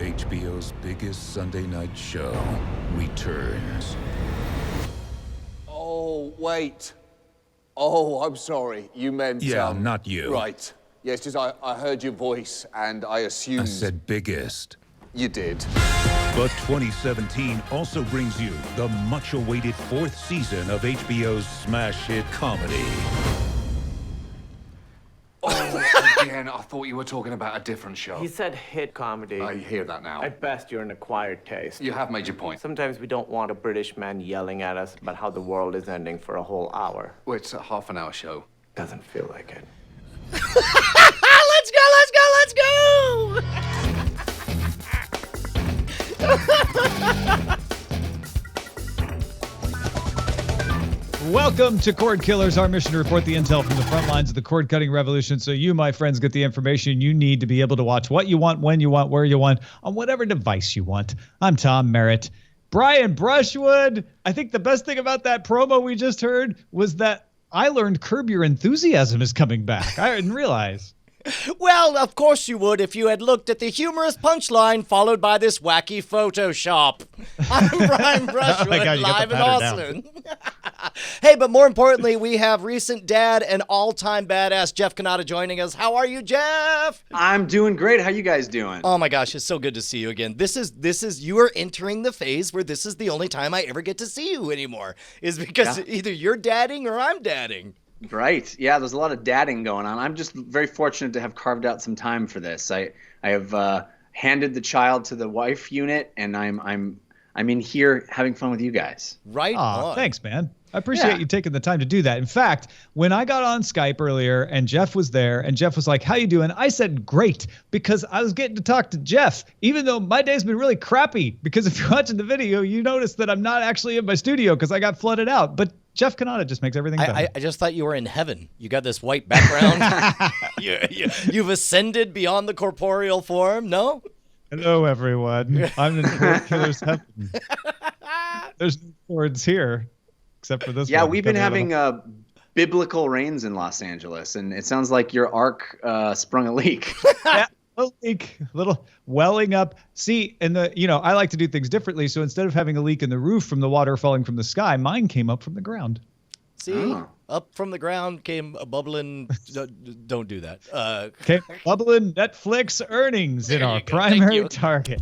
HBO's biggest Sunday night show returns. Oh, wait. Oh, I'm sorry. You meant... Yeah, not you. Right. Yes, just I heard your voice, and I assumed... I said biggest. You did. But 2017 also brings you the much-awaited 4th season of HBO's smash hit comedy. Oh, again, I thought you were talking about a different show. He said hit comedy. I hear that now. At best, you're an acquired taste. You have made your point. Sometimes we don't want a British man yelling at us about how the world is ending for a whole hour. Well, it's a half-an-hour show. Doesn't feel like it. Let's go, let's go, let's go! Welcome to Cordkillers, our mission to report the intel from the front lines of the cord-cutting revolution so you, my friends, get the information you need to be able to watch what you want, when you want, where you want, on whatever device you want. I'm Tom Merritt. Brian Brushwood, I think the best thing about that promo we just heard was that I learned Curb Your Enthusiasm is coming back. I didn't realize. Well, of course you would if you had looked at the humorous punchline followed by this wacky Photoshop. I'm Brian Brushwood, God, live in Austin. Hey, but more importantly, we have recent dad and all-time badass Jeff Cannata joining us. How are you, Jeff? I'm doing great. How you guys doing? Oh my gosh, it's so good to see you again. This is you are entering the phase where this is the only time I ever get to see you anymore. Is because either you're dadding or I'm dadding. Right. Yeah, there's a lot of dadding going on. I'm just very fortunate to have carved out some time for this. I have handed the child to the wife unit, and I'm in here having fun with you guys. Right on. Thanks, man. I appreciate you taking the time to do that. In fact, when I got on Skype earlier and Jeff was there and Jeff was like, how you doing? I said, great, because I was getting to talk to Jeff, even though my day's been really crappy, because if you're watching the video, you notice that I'm not actually in my studio because I got flooded out. But Jeff Cannata just makes everything better. I just thought you were in heaven. You got this white background. You've ascended beyond the corporeal form, no? Hello, everyone. I'm in Cordkillers heaven. There's no cords here. Except for this yeah, one. we've been having biblical rains in Los Angeles, and it sounds like your ark sprung a leak. Yeah, a leak, little welling up. See, and I like to do things differently. So instead of having a leak in the roof from the water falling from the sky, mine came up from the ground. See, up from the ground came a bubbling. Don't do that. Came bubbling Netflix earnings in our primary target.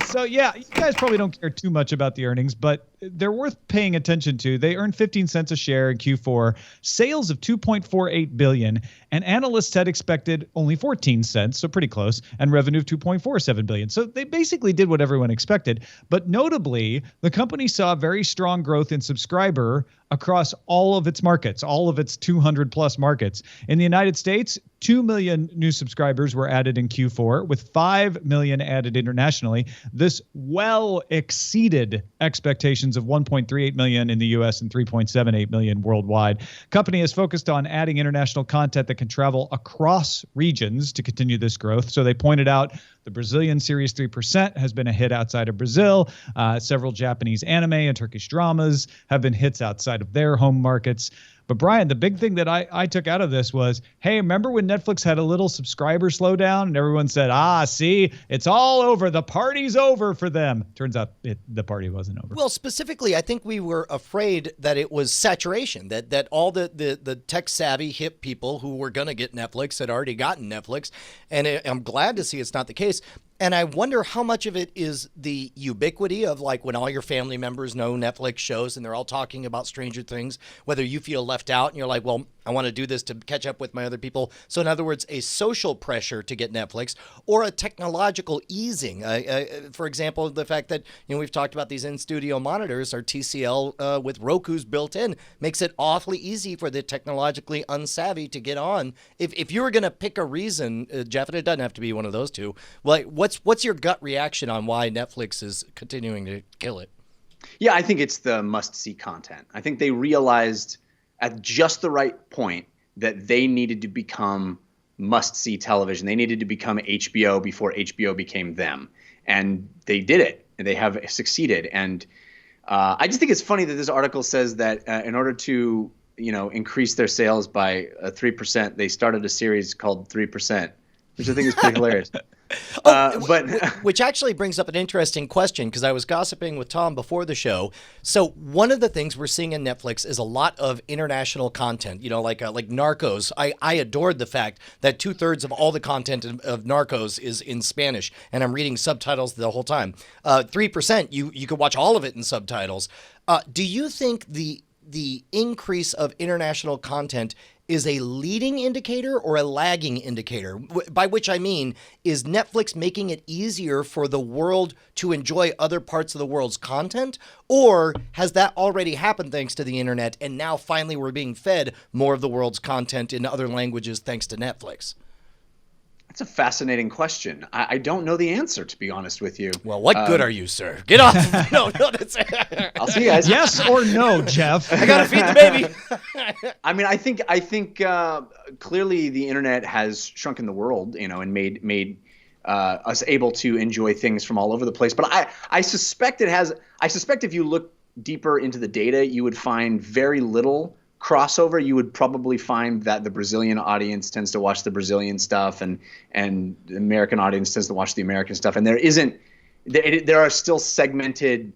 So yeah, you guys probably don't care too much about the earnings, but they're worth paying attention to. They earned 15 cents a share in Q4, sales of $2.48 billion, and analysts had expected only 14 cents, so pretty close, and revenue of $2.47 billion. So they basically did what everyone expected. But notably, the company saw very strong growth in subscriber across all of its markets, all of its 200 plus markets. In the United States, 2 million new subscribers were added in Q4, with 5 million added internationally. This well exceeded expectations of 1.38 million in the US and 3.78 million worldwide. Company is focused on adding international content that can travel across regions to continue this growth. So they pointed out the Brazilian series 3% has been a hit outside of Brazil. Several Japanese anime and Turkish dramas have been hits outside of their home markets. But Brian, the big thing that I took out of this was, hey, remember when Netflix had a little subscriber slowdown and everyone said, see, it's all over. The party's over for them. Turns out the party wasn't over. Well, specifically, I think we were afraid that it was saturation, that all the tech-savvy hip people who were going to get Netflix had already gotten Netflix. And I'm glad to see it's not the case. And I wonder how much of it is the ubiquity of like when all your family members know Netflix shows and they're all talking about Stranger Things, whether you feel left out and you're like, well, I want to do this to catch up with my other people. So in other words, a social pressure to get Netflix or a technological easing. For example, the fact that, we've talked about these in-studio monitors, our TCL with Roku's built in, makes it awfully easy for the technologically unsavvy to get on. If you were going to pick a reason, Jeff, and it doesn't have to be one of those two, like what's your gut reaction on why Netflix is continuing to kill it? Yeah, I think it's the must-see content. I think they realized at just the right point that they needed to become must-see television. They needed to become HBO before HBO became them. And they did it. And they have succeeded. And I just think it's funny that this article says that in order to, increase their sales by 3%, they started a series called 3%. which I think is pretty hilarious. Which actually brings up an interesting question, because I was gossiping with Tom before the show. So one of the things we're seeing in Netflix is a lot of international content, like Narcos. I adored the fact that 2/3 of all the content of Narcos is in Spanish, and I'm reading subtitles the whole time. 3%, you could watch all of it in subtitles. Do you think the increase of international content is a leading indicator or a lagging indicator? By which I mean, is Netflix making it easier for the world to enjoy other parts of the world's content? Or has that already happened thanks to the internet, and now finally we're being fed more of the world's content in other languages thanks to Netflix? That's a fascinating question. I don't know the answer, to be honest with you. Well, what good are you, sir? Get off. No, that's I'll see you guys. Yes or no, Jeff? I gotta feed the baby. I mean, I think clearly the internet has shrunken the world, and made us able to enjoy things from all over the place. But I suspect it has. I suspect if you look deeper into the data, you would find very little crossover. You would probably find that the Brazilian audience tends to watch the Brazilian stuff, and the American audience tends to watch the American stuff. And there are still segmented.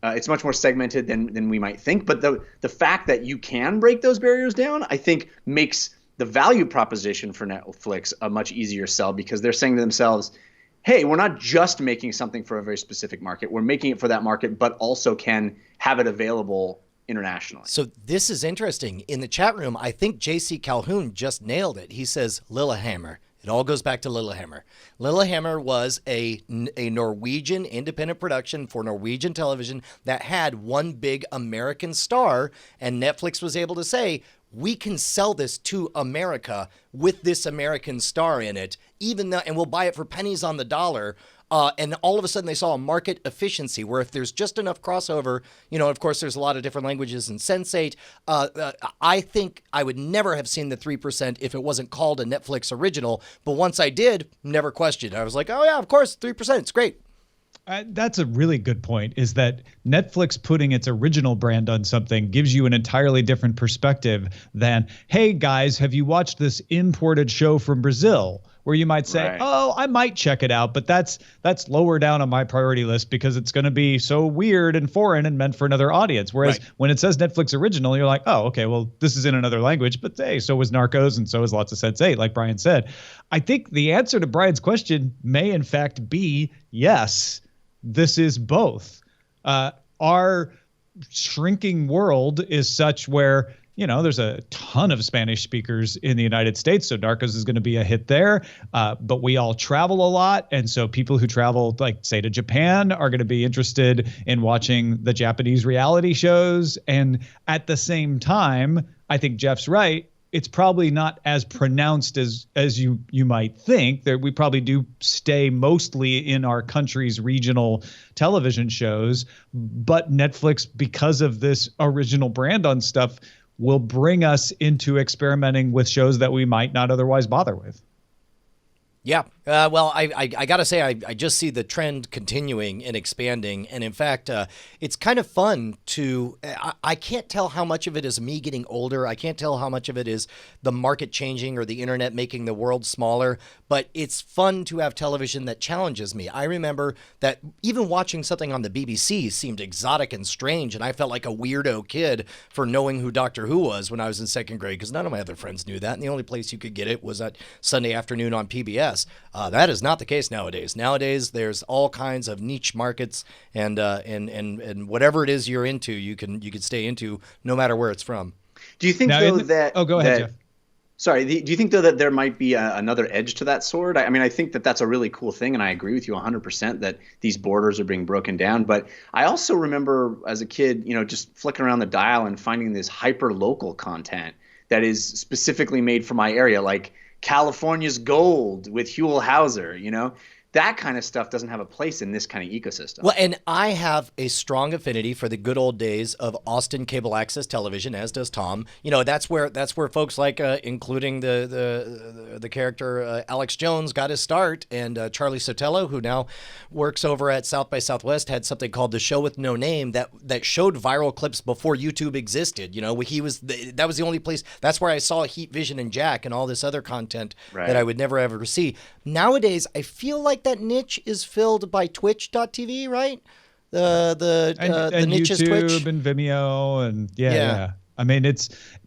It's much more segmented than we might think. But the fact that you can break those barriers down, I think, makes the value proposition for Netflix a much easier sell, because they're saying to themselves, hey, we're not just making something for a very specific market. We're making it for that market, but also can have it available internationally. So this is interesting. In the chat room, I think JC Calhoun just nailed it. He says Lillehammer. It all goes back to Lillehammer. Lillehammer was a Norwegian independent production for Norwegian television that had one big American star, and Netflix was able to say, we can sell this to America with this American star in it, and we'll buy it for pennies on the dollar. And all of a sudden they saw a market efficiency where if there's just enough crossover, of course, there's a lot of different languages in Sense8. I think I would never have seen the 3% if it wasn't called a Netflix original. But once I did, never questioned. I was like, oh, yeah, of course, 3%. It's great. That's a really good point, is that Netflix putting its original brand on something gives you an entirely different perspective than, hey, guys, have you watched this imported show from Brazil? Where you might say, right, oh, I might check it out, but that's lower down on my priority list because it's going to be so weird and foreign and meant for another audience. Whereas when it says Netflix original, you're like, oh, okay, well, this is in another language, but hey, so was Narcos and so was lots of Sense8, like Brian said. I think the answer to Brian's question may in fact be yes, this is both. Our shrinking world is such where there's a ton of Spanish speakers in the United States, so Narcos is going to be a hit there. But we all travel a lot, and so people who travel, like, say, to Japan are going to be interested in watching the Japanese reality shows. And at the same time, I think Jeff's right. It's probably not as pronounced as you might think. We probably do stay mostly in our country's regional television shows. But Netflix, because of this original brand on stuff, will bring us into experimenting with shows that we might not otherwise bother with. Yeah. Well, I got to say, I just see the trend continuing and expanding. And in fact, it's kind of fun to, I can't tell how much of it is me getting older. I can't tell how much of it is the market changing or the internet making the world smaller. But it's fun to have television that challenges me. I remember that even watching something on the BBC seemed exotic and strange. And I felt like a weirdo kid for knowing who Doctor Who was when I was in second grade, because none of my other friends knew that. And the only place you could get it was at Sunday afternoon on PBS. That is not the case nowadays. Nowadays, there's all kinds of niche markets, and whatever it is you're into, you can stay into no matter where it's from. Do you think that? Oh, go ahead, Jeff. Sorry. Do you think though that there might be another edge to that sword? I mean, I think that that's a really cool thing, and I agree with you 100% that these borders are being broken down. But I also remember as a kid, just flicking around the dial and finding this hyper local content that is specifically made for my area, like California's Gold with Huell Hauser, That kind of stuff doesn't have a place in this kind of ecosystem. Well, and I have a strong affinity for the good old days of Austin cable access television, as does Tom. You know, that's where folks like, including the character Alex Jones, got his start, and Charlie Sotelo, who now works over at South by Southwest, had something called The Show with No Name that showed viral clips before YouTube existed. You know, that was the only place. That's where I saw Heat Vision and Jack and all this other content that I would never ever see. Nowadays, I feel like that niche is filled by Twitch.tv, right? The niche is Twitch YouTube and Vimeo and yeah. I mean,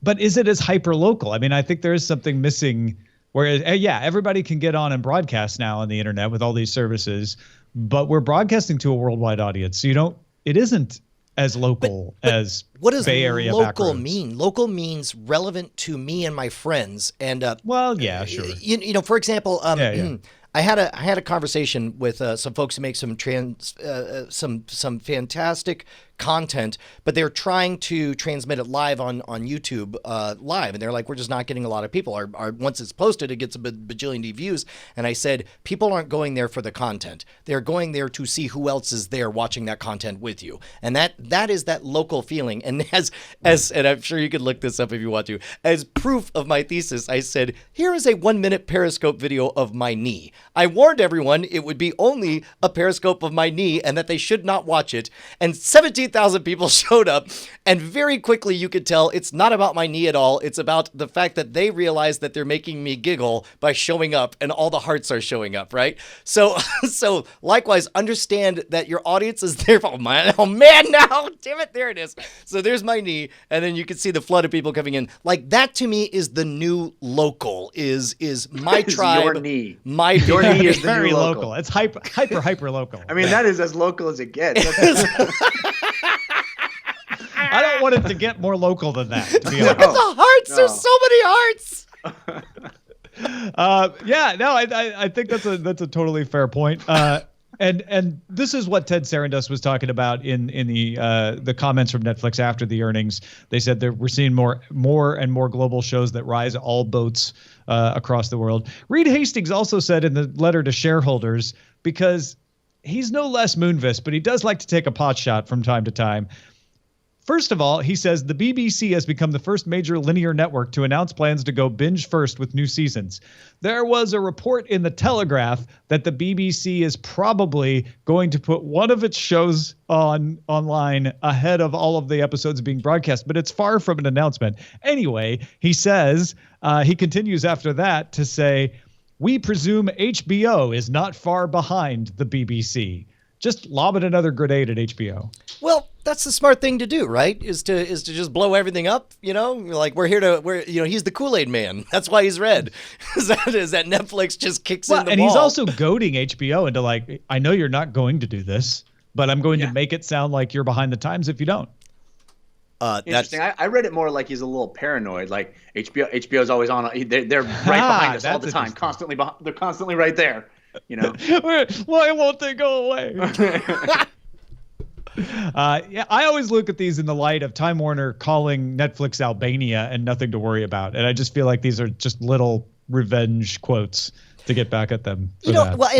but is it as hyper local? I mean, I think there is something missing. Whereas, everybody can get on and broadcast now on the internet with all these services, but we're broadcasting to a worldwide audience. So it isn't as local as what does Bay Area local backroads. mean? Local means relevant to me and my friends. And Sure. You know, for example, I had a conversation with some folks who make some fantastic content, but they're trying to transmit it live on YouTube live, and they're like, we're just not getting a lot of people. Our once it's posted, it gets a bajillion views. And I said, people aren't going there for the content; they're going there to see who else is there watching that content with you, and that is that local feeling. And as and I'm sure you could look this up if you want to. As proof of my thesis, I said, here is a 1-minute Periscope video of my knee. I warned everyone it would be only a Periscope of my knee and that they should not watch it. And 17,000 people showed up. And very quickly you could tell it's not about my knee at all. It's about the fact that they realize that they're making me giggle by showing up, and all the hearts are showing up, right? So likewise, understand that your audience is there. Oh man, now, damn it, there it is. So there's my knee. And then you can see the flood of people coming in. Like, that to me is the new local, is my tribe. Your knee. Your knee is the very new local. It's hyper local. I mean, that is as local as it gets. I don't want it to get more local than that, to be honest. The hearts, there's so many hearts. I think that's a totally fair point. And this is what Ted Sarandos was talking about in the comments from Netflix after the earnings. They said that we're seeing more and more global shows that rise all boats across the world. Reed Hastings also said in the letter to shareholders, because he's no less Moonvis, but he does like to take a pot shot from time to time. First of all, he says the BBC has become the first major linear network to announce plans to go binge first with new seasons. There was a report in The Telegraph that the BBC is probably going to put one of its shows online ahead of all of the episodes being broadcast, but it's far from an announcement. Anyway, he says, he continues after that to say, we presume HBO is not far behind the BBC. Just lob it another grenade at HBO. Well, that's the smart thing to do, right? Is to just blow everything up, you know? Like, he's the Kool-Aid man. That's why he's red. is that Netflix just kicks in the ball. And he's also goading HBO into like, I know you're not going to do this, but I'm going to make it sound like you're behind the times if you don't. Interesting. I read it more like he's a little paranoid. Like HBO's always on. They're right behind us all the time, constantly. They're constantly right there. You know. Why won't they go away? I always look at these in the light of Time Warner calling Netflix Albania and nothing to worry about, and I just feel like these are just little revenge quotes to get back at them. Thankfully,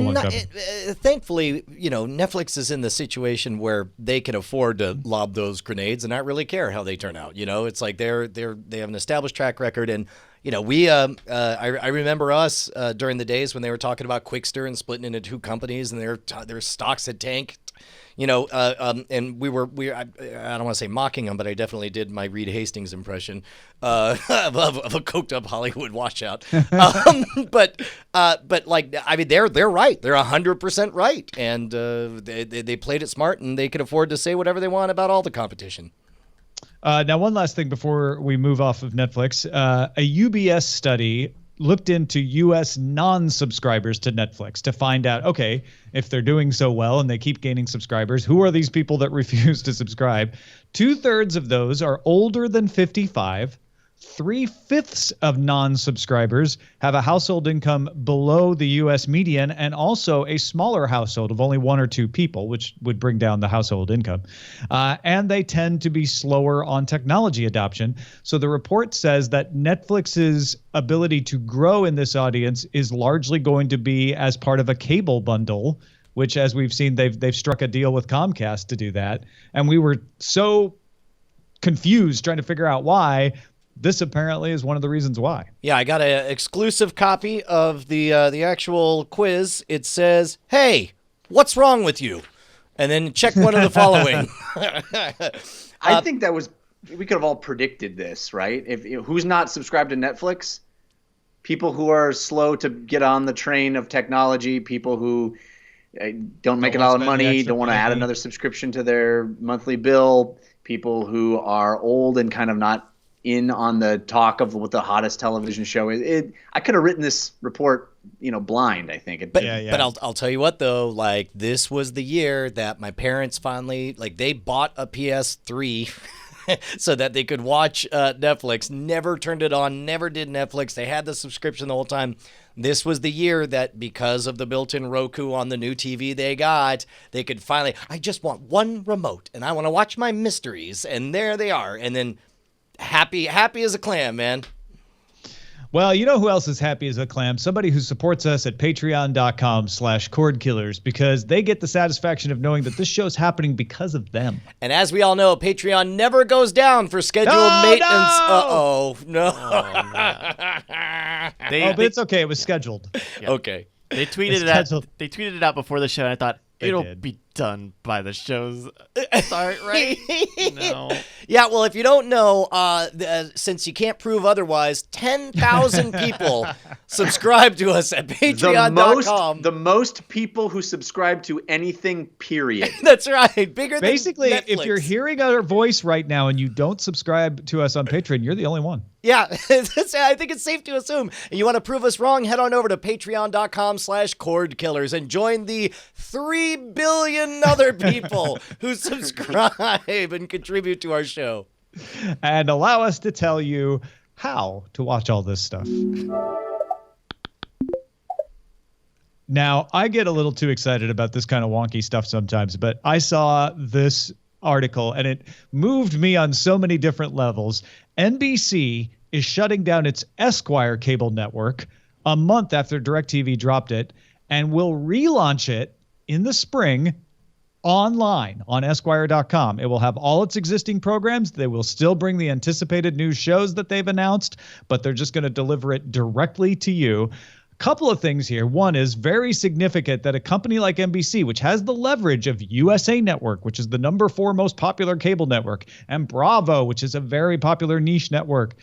Netflix is in the situation where they can afford to lob those grenades and not really care how they turn out. It's like they have an established track record, and I remember us during the days when they were talking about Quickster and splitting into two companies, and their stocks had tanked. And we I don't want to say mocking them, but I definitely did my Reed Hastings impression of a coked up Hollywood washout. But like, I mean, they're right. They're 100% right. And they played it smart, and they could afford to say whatever they want about all the competition. Now, one last thing before we move off of Netflix, a UBS study looked into U.S. non-subscribers to Netflix to find out, okay, if they're doing so well and they keep gaining subscribers, who are these people that refuse to subscribe? 2/3 of those are older than 55. 3/5 of non-subscribers have a household income below the U.S. median, and also a smaller household of only 1 or 2 people, which would bring down the household income. And they tend to be slower on technology adoption. So the report says that Netflix's ability to grow in this audience is largely going to be as part of a cable bundle, which, as we've seen, they've struck a deal with Comcast to do that. And we were so confused trying to figure out why. This apparently is one of the reasons why. Yeah, I got an exclusive copy of the actual quiz. It says, "Hey, what's wrong with you?" And then check one of the following. I think we could have all predicted this, right? If who's not subscribed to Netflix? People who are slow to get on the train of technology, people who don't make a lot of money, don't want to add another subscription to their monthly bill, people who are old and kind of not in on the talk of what the hottest television show is. I could have written this report, blind, I think. But I'll tell you what, though, like, this was the year that my parents finally, like, they bought a PS3 so that they could watch Netflix. Never turned it on, never did Netflix. They had the subscription the whole time. This was the year that, because of the built-in Roku on the new TV they got, they could finally, I just want one remote and I want to watch my mysteries. And there they are. And then happy as a clam, man. Well, you know who else is happy as a clam? Somebody who supports us at patreon.com/Cordkillers, because they get the satisfaction of knowing that this show's happening because of them. And as we all know, Patreon never goes down for scheduled maintenance. No. But it's okay. It was scheduled. Yeah. Okay. They tweeted it out before the show, and I thought it'll be done by the show's start, right? No. Yeah, well, if you don't know, since you can't prove otherwise, 10,000 people subscribe to us at patreon.com. The most people who subscribe to anything, period. That's right. Bigger Basically, than Netflix. if you're hearing our voice right now and you don't subscribe to us on Patreon, you're the only one. Yeah, I think it's safe to assume. And you want to prove us wrong, head on over to patreon.com/Cordkillers and join the 3 billion other people who subscribe and contribute to our show. And allow us to tell you how to watch all this stuff. Now, I get a little too excited about this kind of wonky stuff sometimes, but I saw this article and it moved me on so many different levels. NBC is shutting down its Esquire cable network a month after DirecTV dropped it, and will relaunch it in the spring online on Esquire.com. It will have all its existing programs. They will still bring the anticipated new shows that they've announced, but they're just going to deliver it directly to you. Couple of things here. One is very significant that a company like NBC, which has the leverage of USA Network, which is the number 4 most popular cable network, and Bravo, which is a very popular niche network,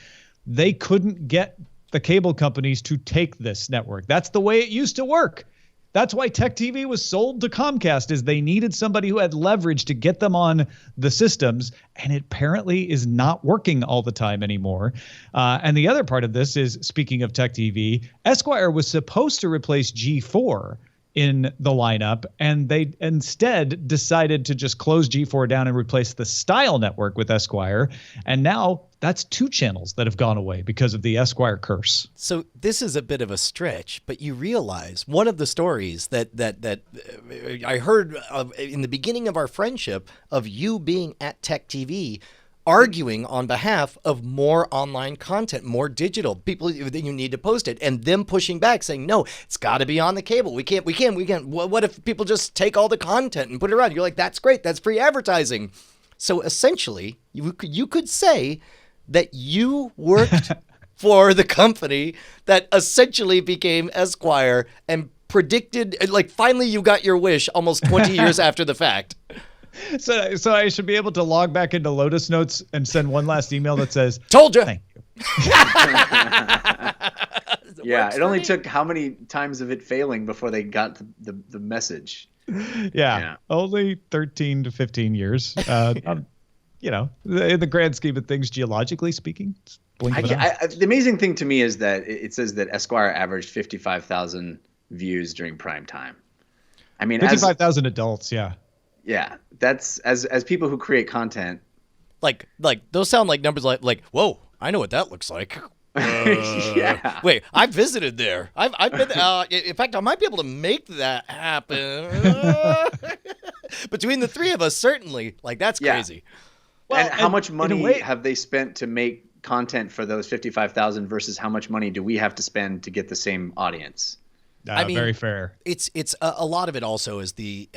they couldn't get the cable companies to take this network. That's the way it used to work. That's why Tech TV was sold to Comcast, is they needed somebody who had leverage to get them on the systems, and it apparently is not working all the time anymore. And the other part of this is, speaking of Tech TV, Esquire was supposed to replace G4 in the lineup, and they instead decided to just close G4 down and replace the Style network with Esquire. And now that's 2 channels that have gone away because of the Esquire curse. So this is a bit of a stretch, but you realize one of the stories that I heard in the beginning of our friendship of you being at Tech TV, arguing on behalf of more online content, more digital. People, you need to post it, and them pushing back saying, no, it's got to be on the cable. We can't. What if people just take all the content and put it around? You're like, that's great. That's free advertising. So essentially, you could say that you worked for the company that essentially became Esquire and predicted, like, finally you got your wish almost 20 years after the fact. So I should be able to log back into Lotus Notes and send one last email that says, "Told you." Thank you. Yeah, it only took how many times of it failing before they got the message? Yeah, only 13 to 15 years. In the grand scheme of things, geologically speaking, it's blink of an eye. The amazing thing to me is that it says that Esquire averaged 55,000 views during prime time. I mean, 55,000 adults, yeah. Yeah, that's as people who create content. Like those sound like numbers like whoa, I know what that looks like. Yeah. Wait, I've visited there. I've been. In fact, I might be able to make that happen. Between the three of us, certainly. Like, that's Yeah. crazy. Well, and how much in a money way- have they spent to make content for those 55,000 versus how much money do we have to spend to get the same audience? I mean, very fair. It's a lot of it also is the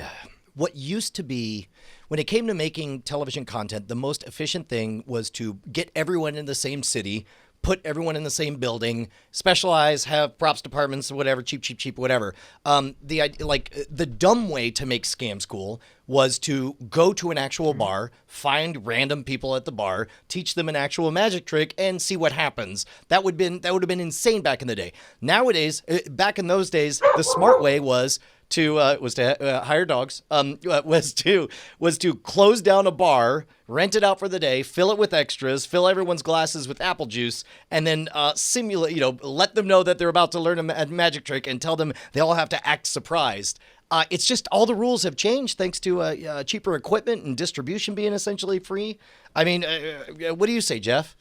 what used to be when it came to making television content, the most efficient thing was to get everyone in the same city, put everyone in the same building, specialize, have props departments, whatever, cheap, whatever. The dumb way to make Scam School was to go to an actual bar, find random people at the bar, teach them an actual magic trick, and see what happens. That would have been insane back in the day. Nowadays, back in those days, the smart way was to hire dogs. Was to close down a bar, rent it out for the day, fill it with extras, fill everyone's glasses with apple juice, and then simulate. Let them know that they're about to learn a magic trick, and tell them they all have to act surprised. It's just all the rules have changed thanks to cheaper equipment and distribution being essentially free. I mean, what do you say, Jeff?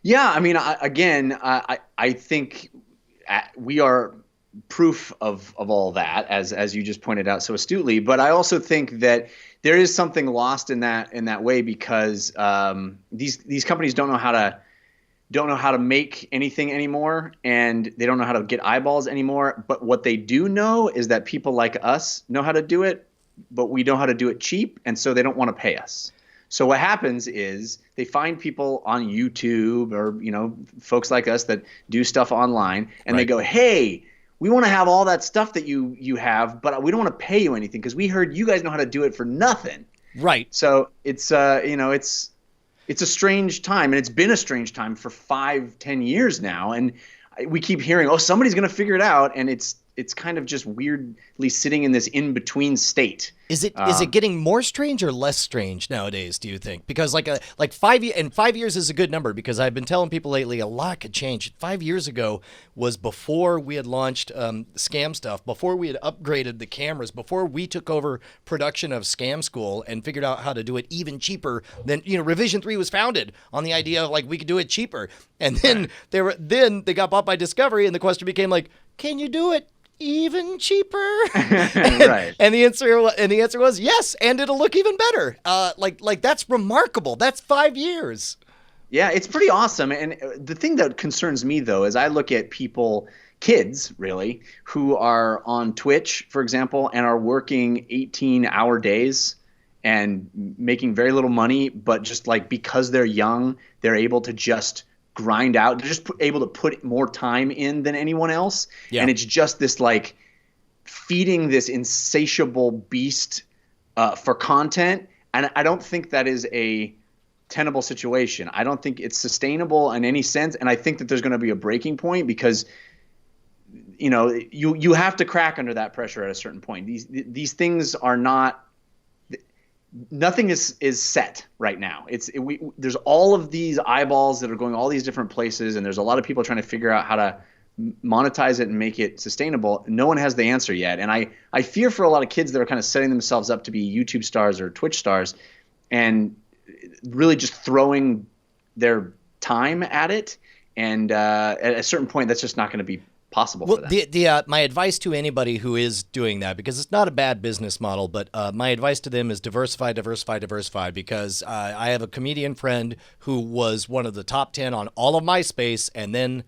Yeah, I mean, I think we are proof of all that, as you just pointed out so astutely. But I also think that there is something lost in that way because these companies don't know how to make anything anymore, and they don't know how to get eyeballs anymore. But what they do know is that people like us know how to do it, but we know how to do it cheap, and so they don't want to pay us. So what happens is they find people on YouTube or folks like us that do stuff online, and they go, "Hey, we want to have all that stuff that you have, but we don't want to pay you anything because we heard you guys know how to do it for nothing." Right. So it's it's a strange time, and it's been a strange time for 5-10 years now, and we keep hearing, "Oh, somebody's going to figure it out," and it's kind of just weirdly sitting in this in-between state. Is it getting more strange or less strange nowadays, do you think? Because like 5 years is a good number, because I've been telling people lately a lot could change. 5 years ago was before we had launched Scam Stuff, before we had upgraded the cameras, before we took over production of Scam School and figured out how to do it even cheaper than, Revision 3 was founded on the idea of we could do it cheaper. And then they got bought by Discovery, and the question became can you do it even cheaper? Right. And the answer was yes, and it'll look even better. That's remarkable. That's 5 years. Yeah, it's pretty awesome. And the thing that concerns me, though, is I look at kids really, who are on Twitch, for example, and are working 18-hour days and making very little money, but just because they're young, they're able to just grind out. They're just able to put more time in than anyone else. Yeah. And it's just this feeding this insatiable beast for content. And I don't think that is a tenable situation. I don't think it's sustainable in any sense. And I think that there's going to be a breaking point because you have to crack under that pressure at a certain point. These things are not. Nothing is set right now. There's all of these eyeballs that are going all these different places, and there's a lot of people trying to figure out how to monetize it and make it sustainable. No one has the answer yet, and I fear for a lot of kids that are kind of setting themselves up to be YouTube stars or Twitch stars, and really just throwing their time at it. And at a certain point, that's just not going to be possible for them. My advice to anybody who is doing that, because it's not a bad business model, but my advice to them is diversify, because I have a comedian friend who was one of the top 10 on all of MySpace, and then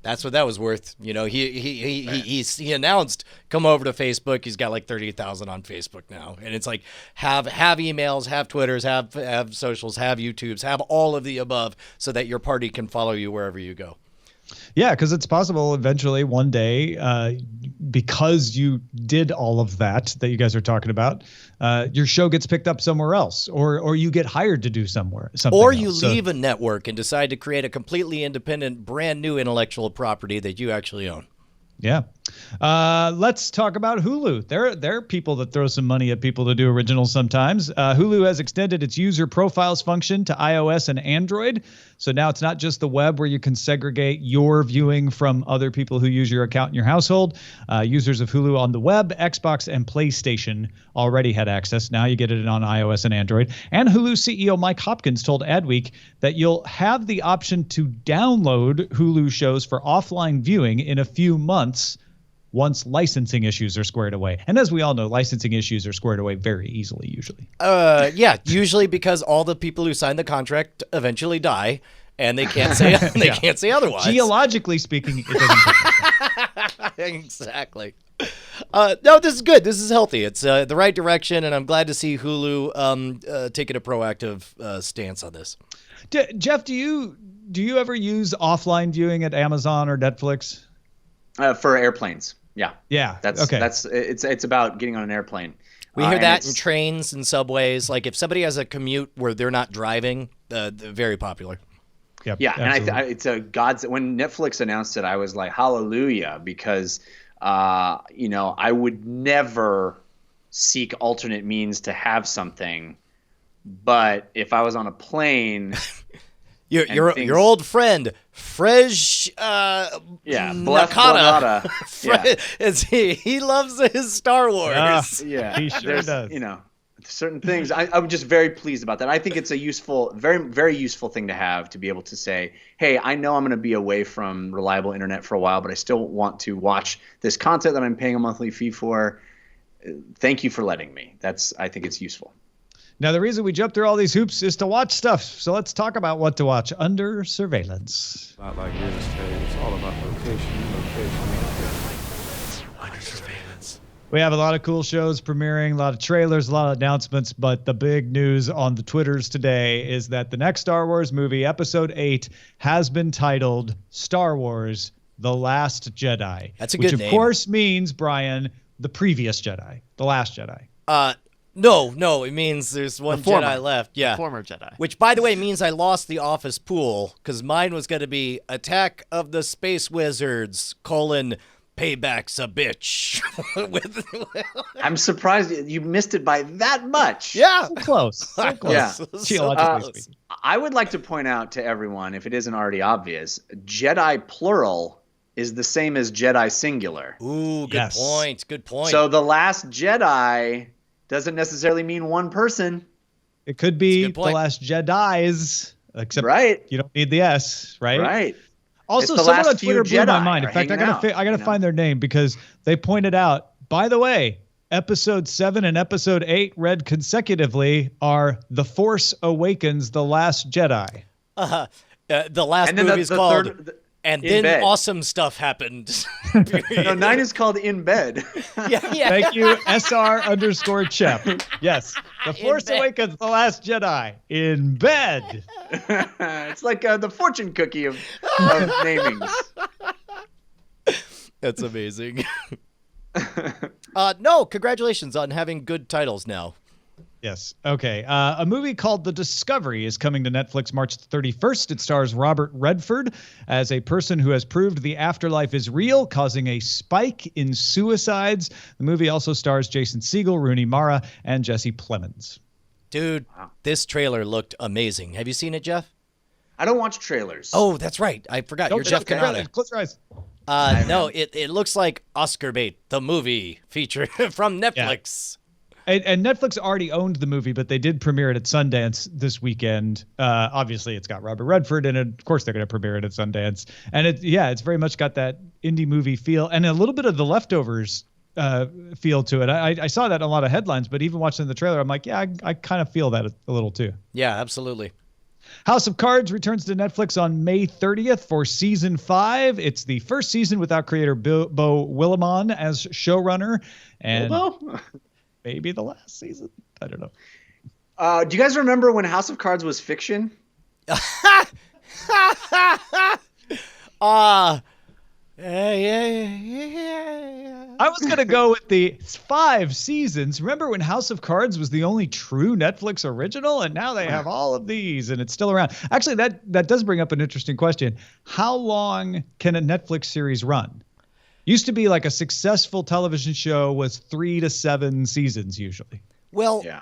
that's what that was worth. He announced, come over to Facebook. He's got 30,000 on Facebook now, and it's have emails, have Twitters, have socials, have YouTubes, have all of the above, so that your party can follow you wherever you go. Yeah, because it's possible eventually one day, because you did all of that you guys are talking about, your show gets picked up somewhere else, or you get hired to do something or else. You leave a network and decide to create a completely independent, brand new intellectual property that you actually own. Yeah. Let's talk about Hulu. There are people that throw some money at people to do originals sometimes. Hulu has extended its user profiles function to iOS and Android. So now it's not just the web where you can segregate your viewing from other people who use your account in your household. Users of Hulu on the web, Xbox, and PlayStation already had access. Now you get it on iOS and Android. And Hulu CEO Mike Hopkins told Adweek that you'll have the option to download Hulu shows for offline viewing in a few months once licensing issues are squared away. And as we all know, licensing issues are squared away very easily, usually. Yeah, usually because all the people who sign the contract eventually die, and they can't say can't say otherwise. Geologically speaking, it doesn't. Exactly. No, this is good. This is healthy. It's the right direction, and I'm glad to see Hulu taking a proactive stance on this. Jeff, do you ever use offline viewing at Amazon or Netflix? For airplanes. Yeah. That's it's about getting on an airplane. We hear that in trains and subways. Like if somebody has a commute where they're not driving, they're very popular. Yep, yeah, and it's a God's. When Netflix announced it, I was like, hallelujah, because I would never seek alternate means to have something, but if I was on a plane. Your old friend, Fresh Nakata. He loves his Star Wars. He sure does. Certain things. I'm just very pleased about that. I think it's a useful, very, very useful thing to have, to be able to say, hey, I know I'm going to be away from reliable internet for a while, but I still want to watch this content that I'm paying a monthly fee for. Thank you for letting me. I think it's useful. Now, the reason we jump through all these hoops is to watch stuff. So let's talk about what to watch under surveillance. Not like real estate. It's all about location. Under surveillance. We have a lot of cool shows premiering, a lot of trailers, a lot of announcements, but the big news on the Twitters today is that the next Star Wars movie, Episode 8, has been titled Star Wars: The Last Jedi. That's a good name. Which, of course, means, Brian, the previous Jedi, the Last Jedi. No, it means there's one Jedi left. Yeah. Former Jedi. Which, by the way, means I lost the office pool, because mine was going to be Attack of the Space Wizards, Payback's a bitch. I'm surprised you missed it by that much. Yeah. So close. So close. Yeah. Geologically speaking. I would like to point out to everyone, if it isn't already obvious, Jedi plural is the same as Jedi singular. Ooh, good point. Good point. So the Last Jedi doesn't necessarily mean one person. It could be the Last Jedis, except you don't need the S, right? Right. Also, someone on Twitter blew my mind. In fact, I gotta find their name, because they pointed out, by the way, Episode 7 and Episode 8 read consecutively are The Force Awakens: The Last Jedi. The last movie is called And Then Bed. Awesome Stuff Happened. No, 9 is called In Bed. Yeah. Thank you, SR_Chep. Yes. The Force Awakens: The Last Jedi. In bed. It's like the fortune cookie of namings. That's amazing. No, congratulations on having good titles now. Yes. Okay. A movie called The Discovery is coming to Netflix March 31st. It stars Robert Redford as a person who has proved the afterlife is real, causing a spike in suicides. The movie also stars Jason Segel, Rooney Mara, and Jesse Plemons. Dude, this trailer looked amazing. Have you seen it, Jeff? I don't watch trailers. Oh, that's right. I forgot. You're Jeff Cannata. Close your eyes. No, it looks like Oscar Bait, the movie feature from Netflix. Yeah. And Netflix already owned the movie, but they did premiere it at Sundance this weekend. Obviously, it's got Robert Redford, and of course, they're going to premiere it at Sundance. And it's very much got that indie movie feel and a little bit of The Leftovers feel to it. I saw that in a lot of headlines, but even watching the trailer, I'm like, yeah, I kind of feel that a little too. Yeah, absolutely. House of Cards returns to Netflix on May 30th for season 5. It's the first season without creator Beau Willimon as showrunner, and maybe the last season. I don't know. Do you guys remember when House of Cards was fiction? I was going to go with the 5 seasons. Remember when House of Cards was the only true Netflix original? And now they have all of these, and it's still around. Actually, that does bring up an interesting question. How long can a Netflix series run? Used to be like a successful television show was 3 to 7 seasons usually. Well, Yeah.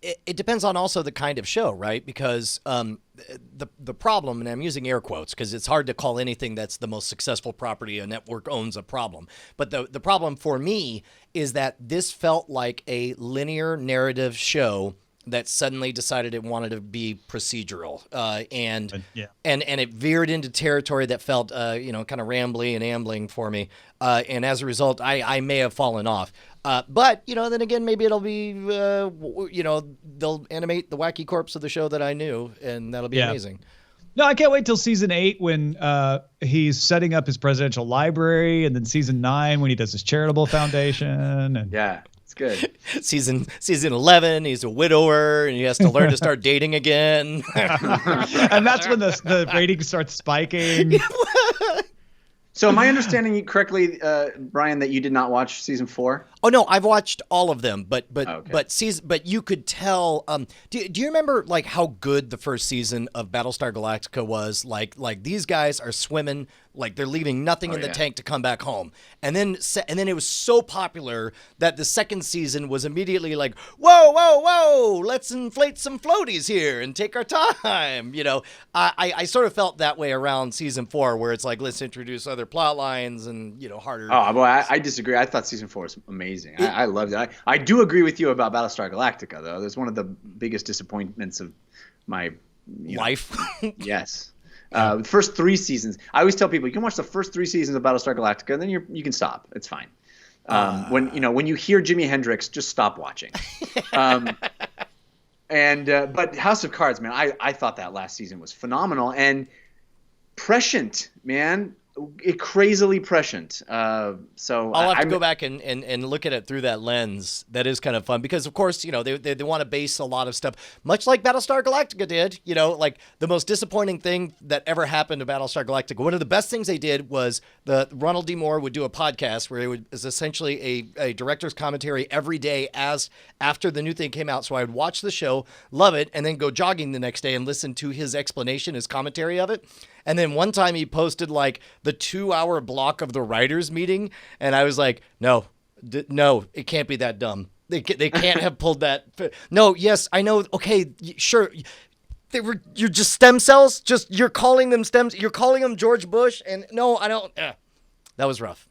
it depends on also the kind of show, right? Because the problem, and I'm using air quotes because it's hard to call anything that's the most successful property a network owns a problem. But the problem for me is that this felt like a linear narrative show that suddenly decided it wanted to be procedural, and it veered into territory that felt kind of rambly and ambling for me, and as a result, I may have fallen off. But then again, maybe it'll be they'll animate the wacky corpse of the show that I knew, and that'll be amazing. No, I can't wait till season 8 when he's setting up his presidential library, and then season 9 when he does his charitable foundation. And Yeah. It's good. Season 11, he's a widower and he has to learn to start dating again. And that's when the ratings start spiking. So am I understanding you correctly, Brian, that you did not watch season 4? Oh no, I've watched all of them, but Okay. but you could tell. Do you remember like how good the first season of Battlestar Galactica was? Like these guys are swimming, like they're leaving nothing in the tank to come back home, and then it was so popular that the second season was immediately like, whoa, let's inflate some floaties here and take our time. I sort of felt that way around season 4, where it's like, let's introduce other plot lines and harder. Oh, well, I disagree. I thought season 4 was amazing. I loved it. I do agree with you about Battlestar Galactica, though. That's one of the biggest disappointments of my life. Yes. The first 3 seasons. I always tell people you can watch the first 3 seasons of Battlestar Galactica, and then you can stop. It's fine. When you hear Jimi Hendrix, just stop watching. But House of Cards, man, I thought that last season was phenomenal and prescient, man. Crazily prescient. So I'll have to go back and look at it through that lens. That is kind of fun because, of course, they want to base a lot of stuff, much like Battlestar Galactica did. Like the most disappointing thing that ever happened to Battlestar Galactica. One of the best things they did was the Ronald D. Moore would do a podcast where it was essentially a director's commentary every day after the new thing came out. So I would watch the show, love it, and then go jogging the next day and listen to his explanation, his commentary of it. And then one time he posted like the 2-hour block of the writers' meeting, and I was like, no, it can't be that dumb. They can't have pulled that. No, yes, I know. Okay, sure. You're just stem cells. You're calling them stems. You're calling them George Bush, and no, I don't. That was rough.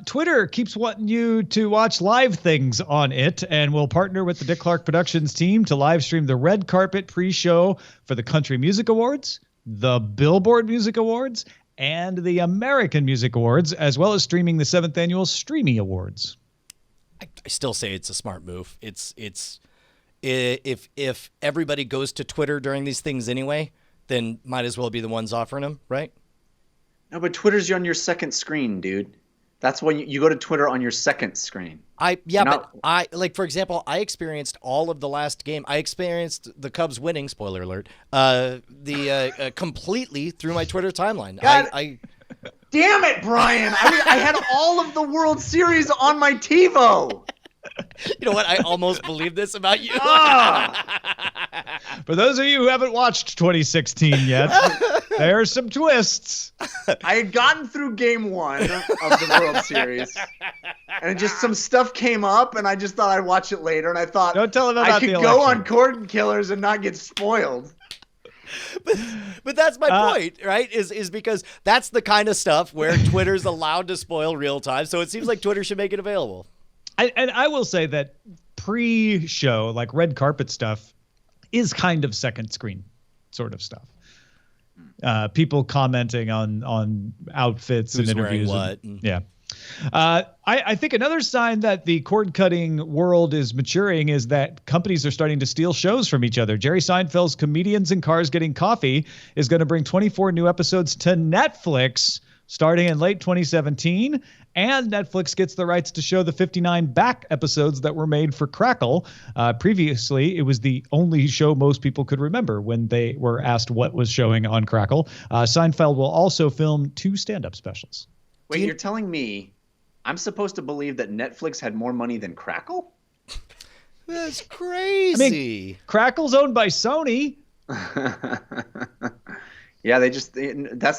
Twitter keeps wanting you to watch live things on it, and we'll partner with the Dick Clark Productions team to live stream the red carpet pre-show for the Country Music Awards, the Billboard Music Awards, and the American Music Awards, as well as streaming the 7th annual Streamy Awards. I still say it's a smart move. It's if everybody goes to Twitter during these things anyway, then might as well be the ones offering them, right? No, but Twitter's on your second screen, dude. That's when you go to Twitter on your second screen. For example, I experienced all of the last game. I experienced the Cubs winning, spoiler alert, completely through my Twitter timeline. Damn it, Brian. I had all of the World Series on my TiVo. You know what? I almost believe this about you. For those of you who haven't watched 2016 yet, there's some twists. I had gotten through game 1 of the World Series, and just some stuff came up, and I just thought I'd watch it later, and I thought don't tell them about I could go on Cordkillers and not get spoiled. But that's my point, right? Is because that's the kind of stuff where Twitter's allowed to spoil real time, so it seems like Twitter should make it available. And I will say that pre-show, like red carpet stuff, is kind of second screen sort of stuff. People commenting on outfits Who's and interviews. wearing what. Yeah. I think another sign that the cord cutting world is maturing is that companies are starting to steal shows from each other. Jerry Seinfeld's Comedians in Cars Getting Coffee is going to bring 24 new episodes to Netflix starting in late 2017. And Netflix gets the rights to show the 59 back episodes that were made for Crackle. Previously, it was the only show most people could remember when they were asked what was showing on Crackle. Seinfeld will also film 2 stand-up specials. Wait, you're telling me I'm supposed to believe that Netflix had more money than Crackle? That's crazy. I mean, Crackle's owned by Sony. Yeah, that's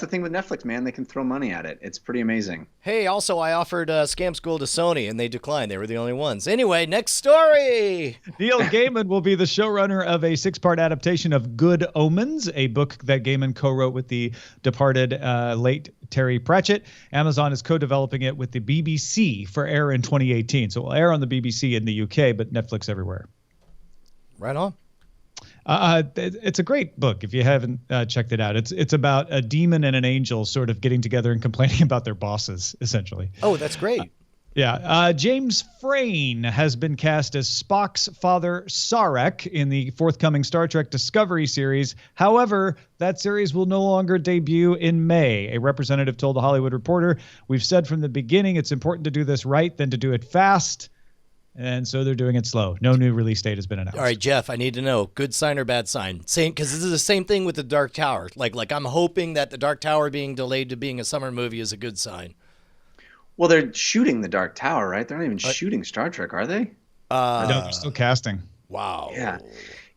the thing with Netflix, man. They can throw money at it. It's pretty amazing. Hey, also, I offered Scam School to Sony, and they declined. They were the only ones. Anyway, next story. Neil Gaiman will be the showrunner of a 6-part adaptation of Good Omens, a book that Gaiman co-wrote with the departed late Terry Pratchett. Amazon is co-developing it with the BBC for air in 2018. So it will air on the BBC in the UK, but Netflix everywhere. Right on. It's a great book if you haven't checked it out. It's about a demon and an angel sort of getting together and complaining about their bosses, essentially. Oh, that's great. Yeah. James Frain has been cast as Spock's father, Sarek, in the forthcoming Star Trek Discovery series. However, that series will no longer debut in May. A representative told The Hollywood Reporter, "We've said from the beginning it's important to do this right than to do it fast. And so they're doing it slow. No new release date has been announced." All right, Jeff, I need to know, good sign or bad sign? Same, because this is the same thing with The Dark Tower. Like I'm hoping that The Dark Tower being delayed to being a summer movie is a good sign. Well, they're shooting The Dark Tower, right? They're not even shooting Star Trek, are they? No, they're still casting. Wow. Yeah.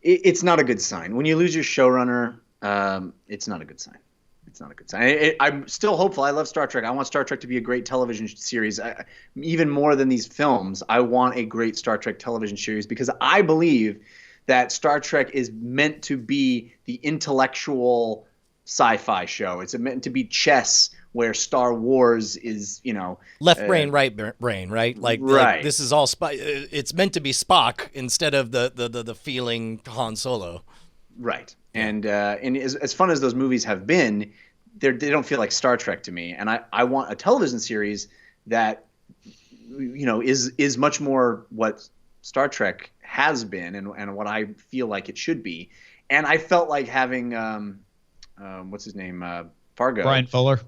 It's not a good sign. When you lose your showrunner, it's not a good sign. It's not a good sign. I'm still hopeful. I love Star Trek. I want Star Trek to be a great television series. Even more than these films, I want a great Star Trek television series because I believe that Star Trek is meant to be the intellectual sci-fi show. It's meant to be chess where Star Wars is, left brain, right brain, right? Right. Like this is all it's meant to be Spock instead of the feeling Han Solo. Right. And as fun as those movies have been, they don't feel like Star Trek to me. And I want a television series that, is much more what Star Trek has been and what I feel like it should be. And I felt like having, what's his name? Fargo. Brian Fuller.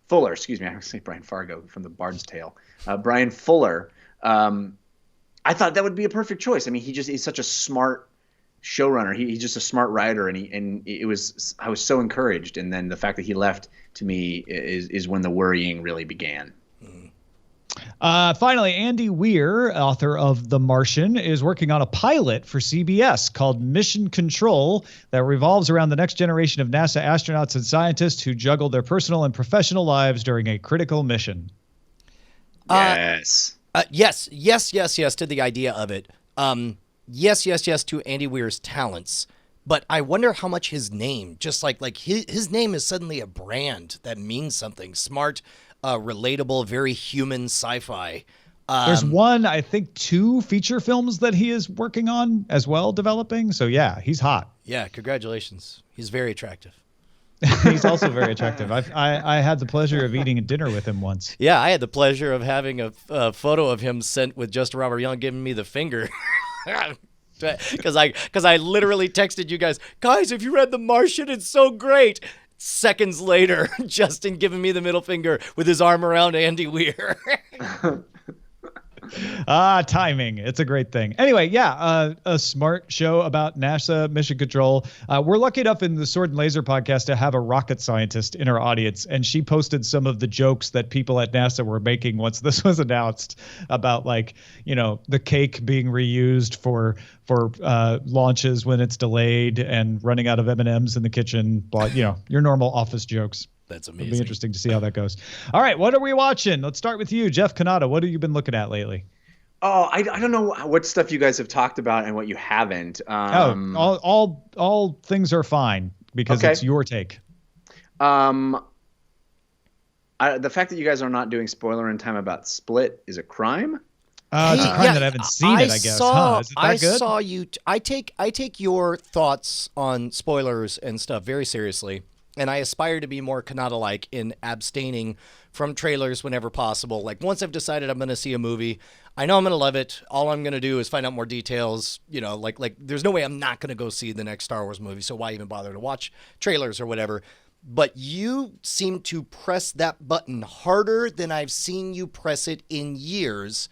Fuller, excuse me. I was going to say Brian Fargo from The Bard's Tale. Brian Fuller. I thought that would be a perfect choice. I mean, he's such a smart showrunner. He's just a smart writer, and I was so encouraged. And then the fact that he left, to me, is when the worrying really began. Finally, Andy Weir, author of The Martian, is working on a pilot for CBS called Mission Control that revolves around the next generation of NASA astronauts and scientists who juggle their personal and professional lives during a critical mission. Yes. Yes to the idea of it. Yes to Andy Weir's talents. But I wonder how much his name, just like his name is suddenly a brand that means something. Smart, relatable, very human sci-fi. There's I think 2 feature films that he is working on as well, developing. So yeah, he's hot. Yeah, congratulations. He's very attractive. He's also very attractive. I had the pleasure of eating a dinner with him once. Yeah, I had the pleasure of having a photo of him sent with just Robert Young giving me the finger. Because I literally texted you guys, if you read The Martian, it's so great. Seconds later, Justin giving me the middle finger with his arm around Andy Weir. Timing. It's a great thing. Anyway, yeah, a smart show about NASA mission control. We're lucky enough in the Sword and Laser podcast to have a rocket scientist in our audience, and she posted some of the jokes that people at NASA were making once this was announced about, the cake being reused for launches when it's delayed and running out of M&Ms in the kitchen. But your normal office jokes. That's amazing. It'll be interesting to see how that goes. All right, what are we watching? Let's start with you, Jeff Cannata. What have you been looking at lately? Oh, I don't know what stuff you guys have talked about and what you haven't. All things are fine because it's your take. The fact that you guys are not doing spoiler in time about Split is a crime. It's a crime that I haven't seen it, I guess. Is it that good? Saw you. I take your thoughts on spoilers and stuff very seriously. And I aspire to be more Cannata-like in abstaining from trailers whenever possible. Like, once I've decided I'm going to see a movie, I know I'm going to love it. All I'm going to do is find out more details. Like there's no way I'm not going to go see the next Star Wars movie, so why even bother to watch trailers or whatever? But you seem to press that button harder than I've seen you press it in years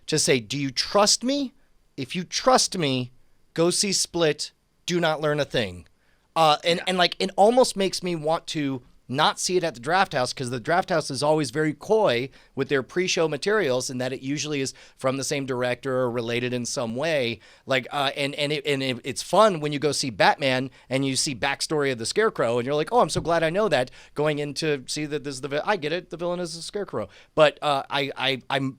to say, do you trust me? If you trust me, go see Split. Do not learn a thing. And it almost makes me want to not see it at the Draft House, because the Draft House is always very coy with their pre-show materials, and that it usually is from the same director or related in some way. Like, it's fun when you go see Batman and you see backstory of the Scarecrow, and you're like, oh, I'm so glad I know that going in to see that this is I get it, the villain is the Scarecrow. But I'm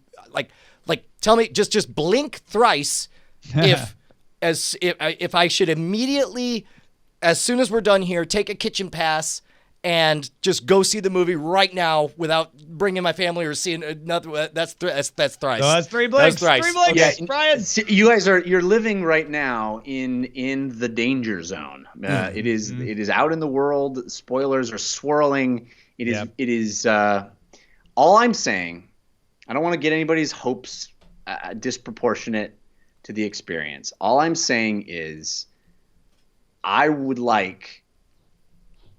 like, tell me, just blink thrice if I should immediately, as soon as we're done here, take a kitchen pass and just go see the movie right now without bringing my family or seeing nothing. That's thrice. Oh, that's 3 blinks. That's thrice. 3 blinks, Yeah, Brian. You guys you're living right now in the danger zone. It is out in the world. Spoilers are swirling. It is all I'm saying. I don't want to get anybody's hopes disproportionate to the experience. All I'm saying is I would like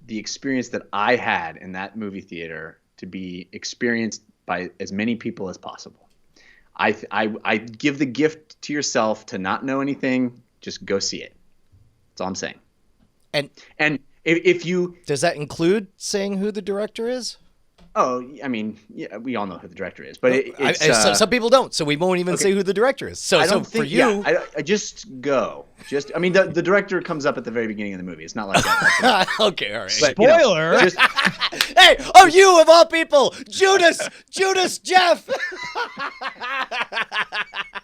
the experience that I had in that movie theater to be experienced by as many people as possible. I give the gift to yourself to not know anything. Just go see it. That's all I'm saying. And if you does that include saying who the director is? Oh, I mean, yeah, we all know who the director is, but some people don't, so we won't even say who the director is. So, I don't for think, you, I just go. I mean, the director comes up at the very beginning of the movie. It's not like that. Okay, all right. But, Spoiler. Hey, you of all people, Judas Jeff.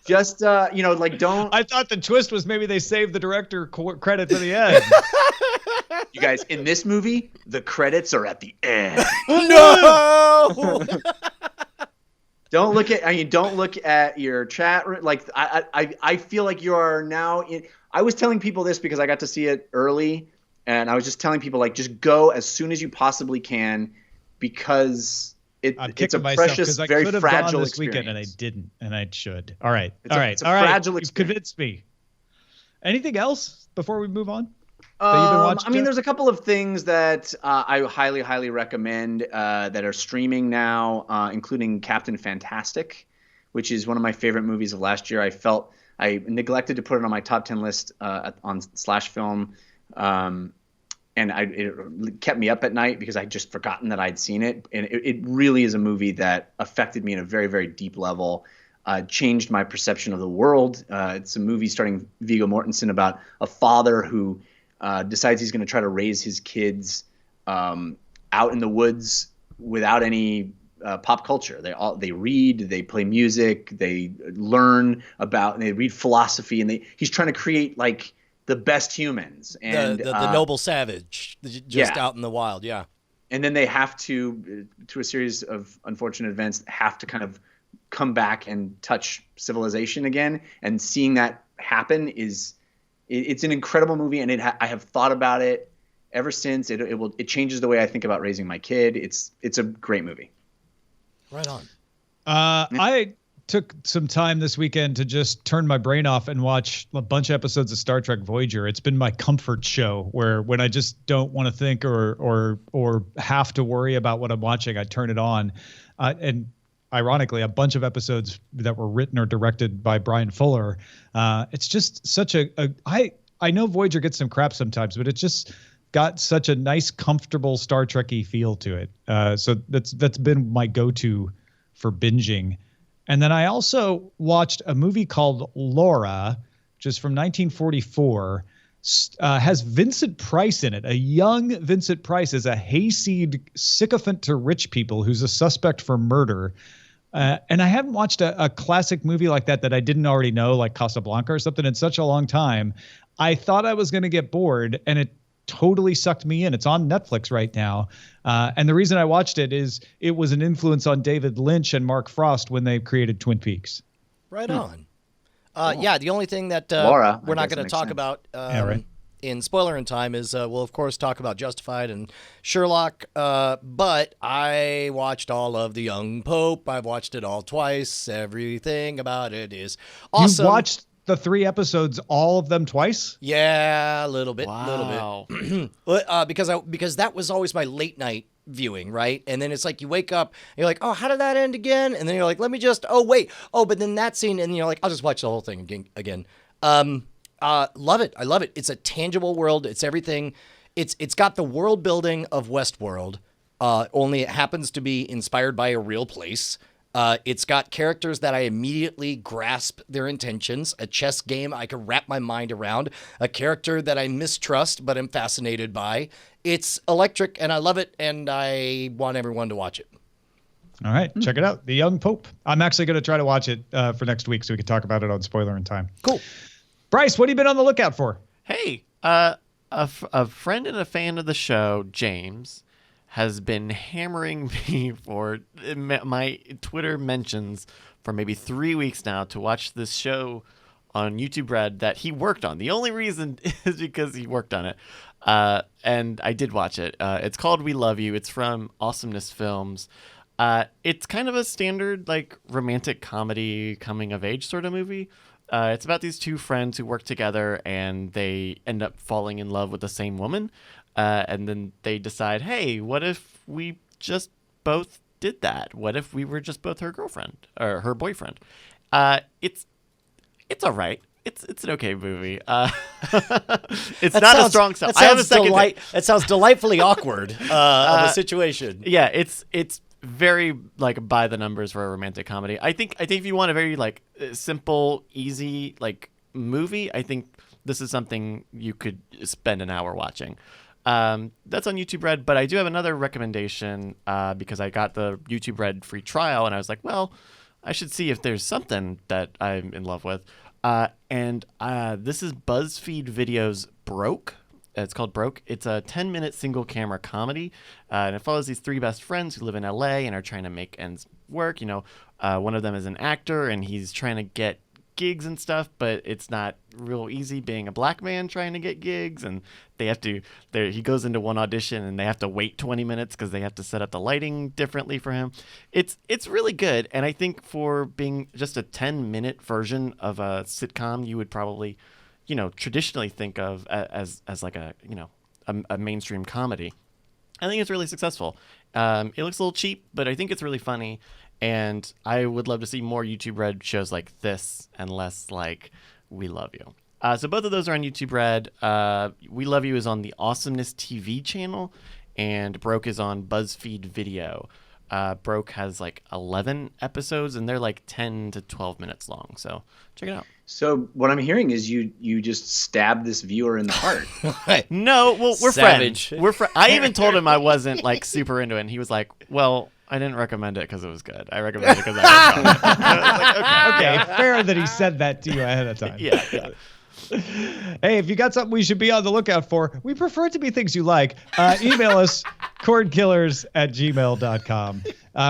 Just like don't. I thought the twist was maybe they saved the director credit to the end. You guys, in this movie, the credits are at the end. No. Don't look at your chat. Like I feel like you are now in. I was telling people this because I got to see it early, and I was just telling people, like, just go as soon as you possibly can, because it's a precious, very fragile this experience. weekend, and I didn't, and I should. All right, It's a fragile experience. You've convinced me. Anything else before we move on? I mean, there's a couple of things that I highly, highly recommend that are streaming now, including Captain Fantastic, which is one of my favorite movies of last year. I felt I neglected to put it on my top 10 list on Slash Film, and it kept me up at night because I'd just forgotten that I'd seen it. And it really is a movie that affected me in a very, very deep level. Changed my perception of the world. It's a movie starring Viggo Mortensen about a father who decides he's going to try to raise his kids out in the woods without any pop culture. They read, they play music, they learn about, and they read philosophy, and he's trying to create like the best humans and the noble savage just out in the wild. Yeah. And then they have to, through a series of unfortunate events, have to kind of come back and touch civilization again. And seeing that happen it's an incredible movie, and I have thought about it ever since. It changes the way I think about raising my kid. It's a great movie. Right on. I took some time this weekend to just turn my brain off and watch a bunch of episodes of Star Trek Voyager. It's been my comfort show, where when I just don't want to think or have to worry about what I'm watching, I turn it on. And ironically, a bunch of episodes that were written or directed by Brian Fuller. It's just such I know Voyager gets some crap sometimes, but it's just got such a nice, comfortable Star Trek-y feel to it. So that's been my go-to for binging. And then I also watched a movie called Laura, which is from 1944. Has Vincent Price in it. A young Vincent Price is a hayseed sycophant to rich people who's a suspect for murder. And I haven't watched a classic movie like that I didn't already know, like Casablanca or something, in such a long time. I thought I was going to get bored, and it totally sucked me in. It's on Netflix right now. And the reason I watched it is it was an influence on David Lynch and Mark Frost when they created Twin Peaks. Right on. Yeah, the only thing that Laura, we're not going to talk about in spoiler in time is we'll of course talk about Justified and Sherlock, but I watched all of The Young Pope. I've watched it all twice. Everything about it is awesome. You watched the 3 episodes, all of them twice? Yeah, a little bit. Wow. Because that was always my late night viewing, right? And then it's like you wake up and you're like, oh, how did that end again? And then you're like, let me just, but then that scene, and you're like, I'll just watch the whole thing again. Love it. I love it. It's a tangible world. It's everything. It's got the world building of Westworld, only it happens to be inspired by a real place. It's got characters that I immediately grasp their intentions, a chess game I can wrap my mind around, a character that I mistrust but am fascinated by. It's electric, and I love it, and I want everyone to watch it. All right, check it out. The Young Pope. I'm actually going to try to watch it for next week so we can talk about it on Spoiler in Time. Cool. Bryce, what have you been on the lookout for? Hey, a friend and a fan of the show, James, has been hammering me for my Twitter mentions for maybe 3 weeks now to watch this show on YouTube Red that he worked on. The only reason is because he worked on it. And I did watch it. It's called We Love You. It's from Awesomeness Films. It's kind of a standard like romantic comedy coming of age sort of movie. It's about these two friends who work together and they end up falling in love with the same woman. And then they decide, hey, what if we just both did that? What if we were just both her girlfriend or her boyfriend? It's all right. It's an okay movie. It's not a strong sell. I have a second. It sounds delightfully awkward of a situation. Yeah, it's very like by the numbers for a romantic comedy. I think if you want a very like simple, easy like movie, I think this is something you could spend an hour watching. That's on YouTube Red, but I do have another recommendation because I got the YouTube Red free trial and I was like, well, I should see if there's something that I'm in love with. And this is BuzzFeed Video's Broke. It's called Broke. It's a 10-minute single camera comedy, and it follows these three best friends who live in LA and are trying to make ends work. You know, one of them is an actor and he's trying to get gigs and stuff, but it's not real easy being a black man trying to get gigs, and he goes into one audition and they have to wait 20 minutes because they have to set up the lighting differently for him. It's really good, and I think for being just a 10-minute version of a sitcom, you would probably, you know, traditionally think of as like a, you know, a mainstream comedy. I think it's really successful. It looks a little cheap, but I think it's really funny. And I would love to see more YouTube Red shows like this and less like We Love You. So both of those are on YouTube Red. We Love You is on the Awesomeness TV channel, and Broke is on BuzzFeed Video. Broke has like 11 episodes, and they're like 10 to 12 minutes long. So check it out. So what I'm hearing is you just stabbed this viewer in the heart. No, well, we're Savage. friends. I even told him I wasn't like super into it, and he was like, well, I didn't recommend it because it was good. I recommended it because I was like, Okay, fair that he said that to you ahead of time. Yeah. Hey, if you got something we should be on the lookout for, we prefer it to be things you like. Email us, cordkillers@gmail.com.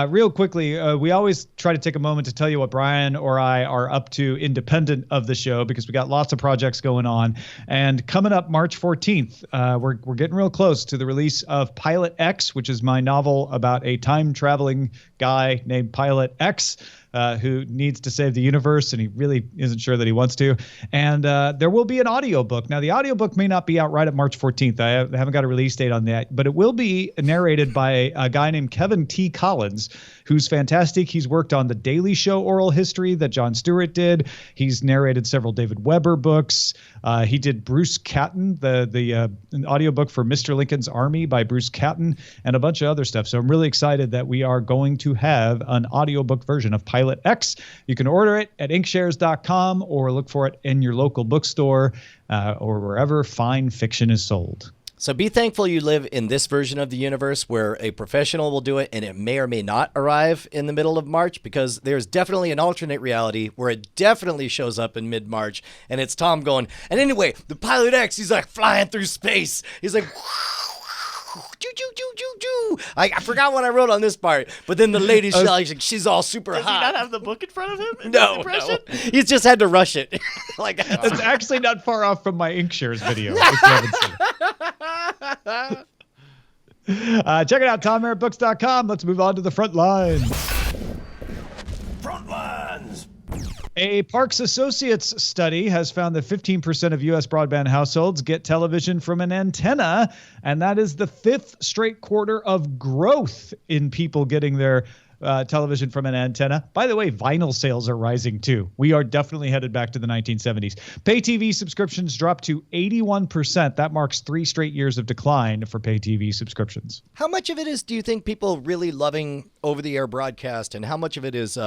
Real quickly, we always try to take a moment to tell you what Brian or I are up to independent of the show because we got lots of projects going on. And coming up March 14th, we're getting real close to the release of Pilot X, which is my novel about a time-traveling guy named Pilot X who needs to save the universe, and he really isn't sure that he wants to. And there will be an audiobook. Now, the audiobook may not be out right at March 14th. I haven't got a release date on that, but it will be narrated by a guy named Kevin T. Collins, who's fantastic. He's worked on The Daily Show oral history that Jon Stewart did. He's narrated several David Weber books. He did Bruce Catton, the audiobook for Mr. Lincoln's Army by Bruce Catton, and a bunch of other stuff. So I'm really excited that we are going to have an audiobook version of Pilot X. You can order it at inkshares.com or look for it in your local bookstore or wherever fine fiction is sold. So be thankful you live in this version of the universe where a professional will do it and it may or may not arrive in the middle of March, because there's definitely an alternate reality where it definitely shows up in mid-March, and it's Tom going, and anyway, the Pilot X, he's like flying through space. He's like, I forgot what I wrote on this part, but then the lady, she's all super Does hot. Does he not have the book in front of him? No. He's just had to rush it. Like It's actually not far off from my Inkshares video. If you haven't seen it. Check it out, TomMerrittBooks.com. Let's move on to the front lines. Front lines. A Parks Associates study has found that 15% of U.S. broadband households get television from an antenna, and that is the fifth straight quarter of growth in people getting their television from an antenna. By the way, vinyl sales are rising too. We are definitely headed back to the 1970s. Pay TV subscriptions dropped to 81%. That marks 3 straight years of decline for pay TV subscriptions. How much of it is, do you think, people really loving over-the-air broadcast, and how much of it is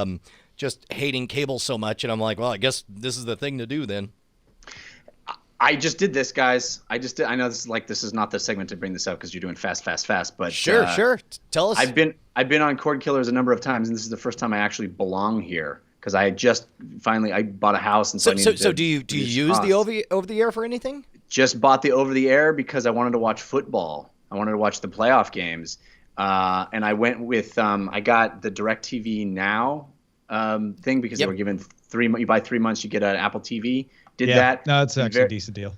just hating cable so much? And I'm like, well, I guess this is the thing to do then. I just did this, guys. I know this is not the segment to bring this up because you're doing fast, but Sure. Tell us. I've been on Cordkillers a number of times, and this is the first time I actually belong here because I just finally bought a house, and so do you use the over the air for anything? Just bought the over the air because I wanted to watch football. I wanted to watch the playoff games, and I went with I got the DirecTV Now thing because they were given you buy 3 months, you get an Apple TV. Did that? No, it's actually a decent deal.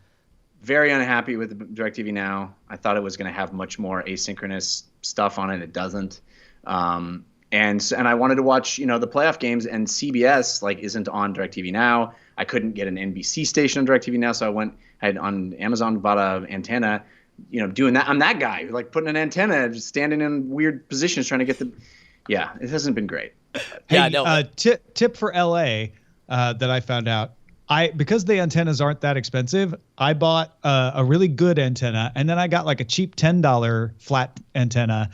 Very unhappy with the DirecTV Now. I thought it was going to have much more asynchronous stuff on it. It doesn't. And I wanted to watch, the playoff games, and CBS isn't on DirecTV Now. I couldn't get an NBC station on DirecTV Now, so I had on Amazon bought an antenna. Doing that. I'm that guy who putting an antenna, just standing in weird positions trying to get the. Yeah, it hasn't been great. Tip for LA that I found out. Because the antennas aren't that expensive, I bought a really good antenna, and then I got a cheap $10 flat antenna,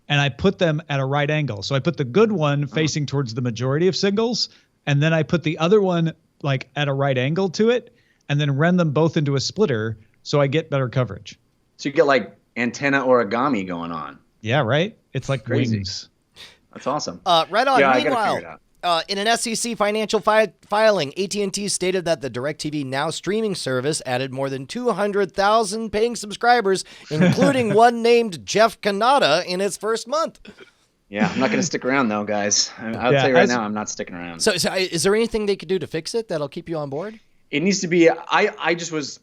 and I put them at a right angle. So I put the good one facing towards the majority of signals, and then I put the other one at a right angle to it, and then ran them both into a splitter so I get better coverage. So you get antenna origami going on. Yeah, right? It's like crazy. Wings. That's awesome. Right on. Yeah, Meanwhile, I gotta figure it out. In an SEC financial filing, AT&T stated that the DirecTV Now streaming service added more than 200,000 paying subscribers, including one named Jeff Cannata in its first month. Yeah, I'm not going to stick around, though, guys. I'll tell you right now, I'm not sticking around. So is there anything they could do to fix it that'll keep you on board? It needs to be – I just was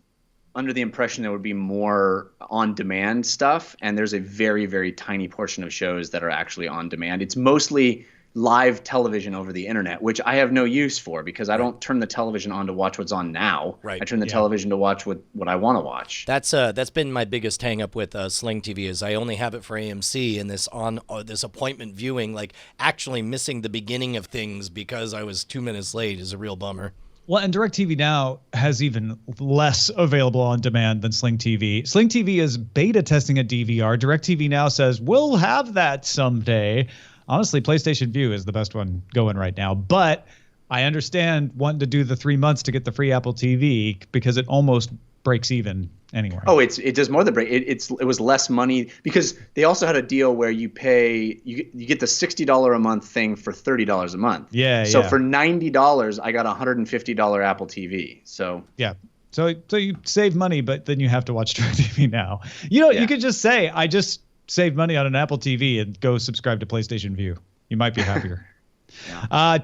under the impression there would be more on-demand stuff, and there's a very, very tiny portion of shows that are actually on demand. It's mostly – live television over the internet, which I have no use for because I don't turn the television on to watch what's on now. Right. I turn the television to watch what I want to watch. That's been my biggest hang up with Sling TV is I only have it for AMC, and this appointment viewing, actually missing the beginning of things because I was 2 minutes late is a real bummer. Well, and DirecTV Now has even less available on demand than Sling TV. Sling TV is beta testing a DVR. DirecTV Now says we'll have that someday. Honestly, PlayStation Vue is the best one going right now, but I understand wanting to do the 3 months to get the free Apple TV because it almost breaks even anywhere. Oh, it does more than break. It was less money because they also had a deal where you get the $60 a month thing for $30 a month. Yeah. So for $90, I got a $150 Apple TV. So yeah. So you save money, but then you have to watch DirecTV Now. You could just say, I just save money on an Apple TV and go subscribe to PlayStation Vue. You might be happier.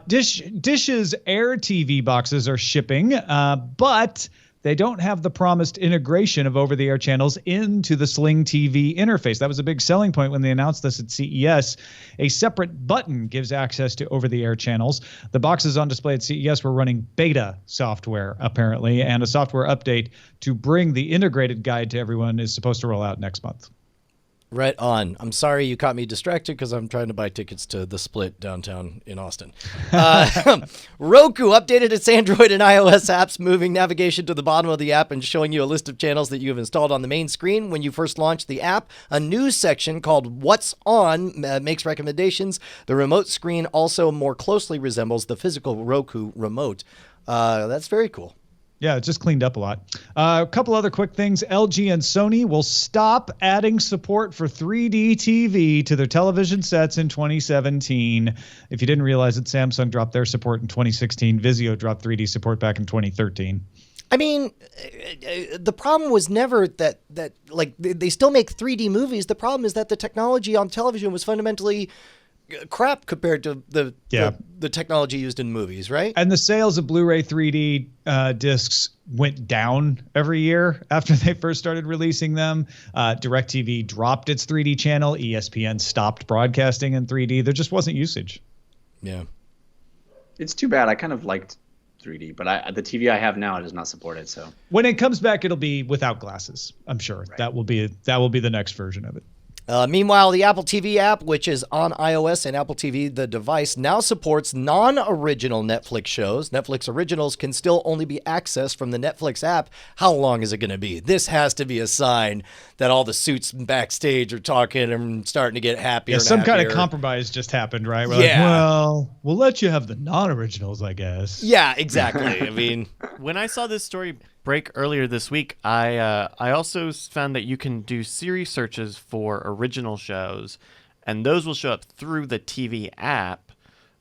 Dish's Air TV boxes are shipping, but they don't have the promised integration of over-the-air channels into the Sling TV interface. That was a big selling point when they announced this at CES. A separate button gives access to over-the-air channels. The boxes on display at CES were running beta software, apparently, and a software update to bring the integrated guide to everyone is supposed to roll out next month. Right on. I'm sorry you caught me distracted because I'm trying to buy tickets to the Split downtown in Austin. Roku updated its Android and iOS apps, moving navigation to the bottom of the app and showing you a list of channels that you have installed on the main screen. When you first launch the app, a news section called What's On makes recommendations. The remote screen also more closely resembles the physical Roku remote. That's very cool. Yeah, it just cleaned up a lot. A couple other quick things. LG and Sony will stop adding support for 3D TV to their television sets in 2017. If you didn't realize it, Samsung dropped their support in 2016. Vizio dropped 3D support back in 2013. I mean, the problem was never that they still make 3D movies. The problem is that the technology on television was fundamentally crap compared to the technology used in movies, right? And the sales of Blu-ray 3D discs went down every year after they first started releasing them. DirecTV dropped its 3D channel. ESPN stopped broadcasting in 3D. There just wasn't usage. Yeah. It's too bad. I kind of liked 3D, but the TV I have now does not support it. So when it comes back, it'll be without glasses. I'm sure. Right. That will be the next version of it. Meanwhile, the Apple TV app, which is on iOS and Apple TV, the device, now supports non-original Netflix shows. Netflix originals can still only be accessed from the Netflix app. How long is it going to be? This has to be a sign that all the suits backstage are talking and starting to get happier. Yeah, and some kind happier. of compromise just happened, right? We're like, well, we'll let you have the non-originals, I guess. Yeah, exactly. I mean, When I saw this story break earlier this week, I also found that you can do Siri searches for original shows, and those will show up through the TV app.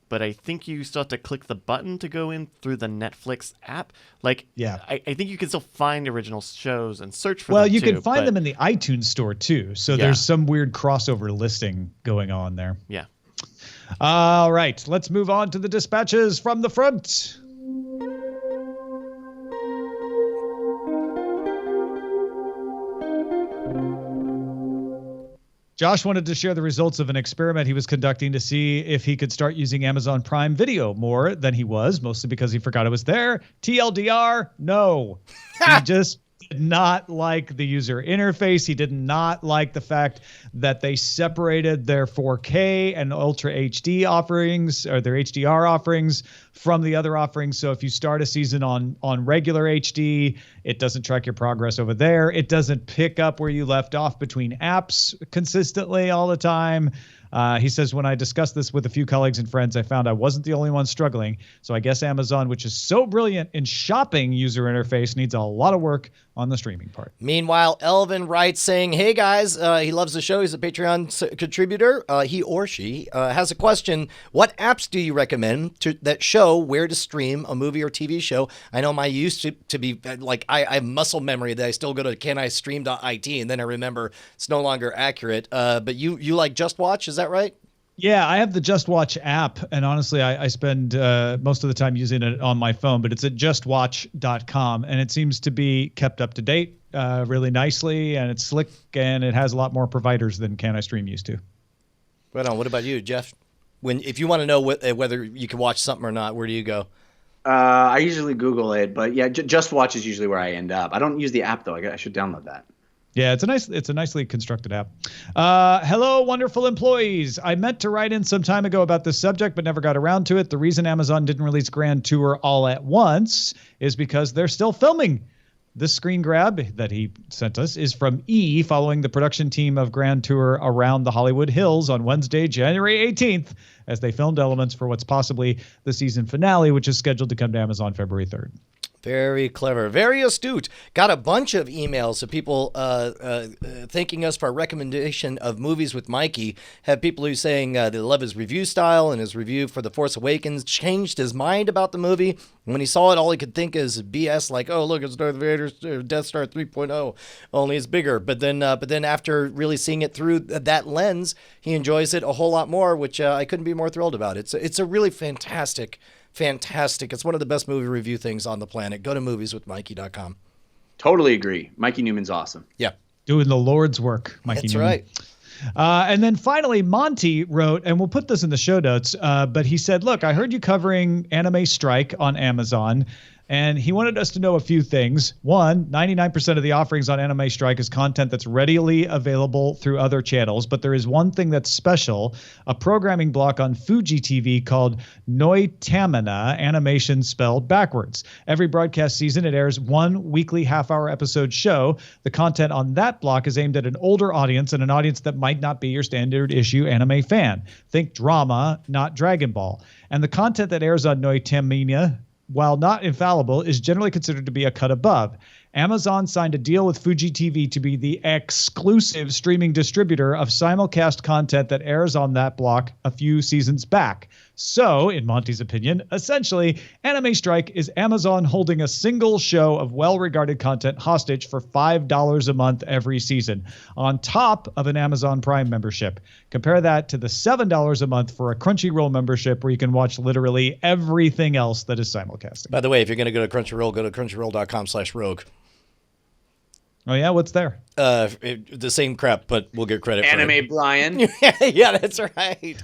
But I think you still have to click the button to go in through the Netflix app. Like, Yeah. I think you can still find original shows and search for them. Well, you too, can find but- them in the iTunes store too. So Yeah. there's some weird crossover listing going on there. Yeah. All right, let's move on to the dispatches from the front. Josh wanted to share the results of an experiment he was conducting to see if he could start using Amazon Prime Video more than he was, mostly because he forgot it was there. TLDR, no. He just did not like the user interface. He did not like the fact that they separated their 4K and Ultra HD offerings, or their HDR offerings, from the other offerings. So if you start a season on regular HD, it doesn't track your progress over there. It doesn't pick up where you left off between apps consistently all the time. He says, when I discussed this with a few colleagues and friends, I found I wasn't the only one struggling. So I guess Amazon, which is so brilliant in shopping user interface, needs a lot of work on the streaming part. meanwhile, Elvin writes saying, hey guys, he loves the show. He's a Patreon contributor. He or she has a question. What apps do you recommend that show where to stream a movie or TV show? I know my used to be like, I have muscle memory that I still go to canistream.it and then I remember it's no longer accurate. But you like Just Watch, is that right? Yeah, I have the Just Watch app, and honestly, I spend most of the time using it on my phone, but it's at justwatch.com, and it seems to be kept up to date really nicely, and it's slick, and it has a lot more providers than Can I Stream used to. Right on. What about you, Jeff? If you want to know whether you can watch something or not, where do you go? I usually Google it, but yeah, Just Watch is usually where I end up. I don't use the app though. I should download that. Yeah, it's a nicely constructed app. Hello, wonderful employees. I meant to write in some time ago about this subject, but never got around to it. The reason Amazon didn't release Grand Tour all at once is because they're still filming. This screen grab that he sent us is from E, following the production team of Grand Tour around the Hollywood Hills on Wednesday, January 18th, as they filmed elements for what's possibly the season finale, which is scheduled to come to Amazon February 3rd. Very clever, very astute. Got a bunch of emails of people thanking us for a recommendation of movies with Mikey. Have people who saying they love his review style, and his review for The Force Awakens changed his mind about the movie. When he saw it, all he could think is BS, like, oh, look, it's Darth Vader's Death Star 3.0, only it's bigger. But then after really seeing it through that lens, he enjoys it a whole lot more, which I couldn't be more thrilled about. It's a really fantastic. It's one of the best movie review things on the planet. Go to movieswithmikey.com. Totally agree. Mikey Newman's awesome. Yeah. Doing the Lord's work, Mikey That's Newman. right. And then finally, Monty wrote, and we'll put this in the show notes, but he said, look, I heard you covering Anime Strike on Amazon, and he wanted us to know a few things. One, 99% of the offerings on Anime Strike is content that's readily available through other channels, but there is one thing that's special, a programming block on Fuji TV called Noitamina, animation spelled backwards. Every broadcast season, it airs one weekly half-hour episode show. The content on that block is aimed at an older audience and an audience that might not be your standard issue anime fan. Think drama, not Dragon Ball. And the content that airs on Noitamina, while not infallible, is generally considered to be a cut above. Amazon signed a deal with Fuji TV to be the exclusive streaming distributor of simulcast content that airs on that block a few seasons back. So, in Monty's opinion, essentially, Anime Strike is Amazon holding a single show of well-regarded content hostage for $5 a month every season, on top of an Amazon Prime membership. Compare that to the $7 a month for a Crunchyroll membership, where you can watch literally everything else that is simulcasting. By the way, if you're going to go to Crunchyroll, go to crunchyroll.com/rogue. Oh, yeah? What's there? The same crap, but we'll get credit for it. Anime Brian. Yeah, that's right.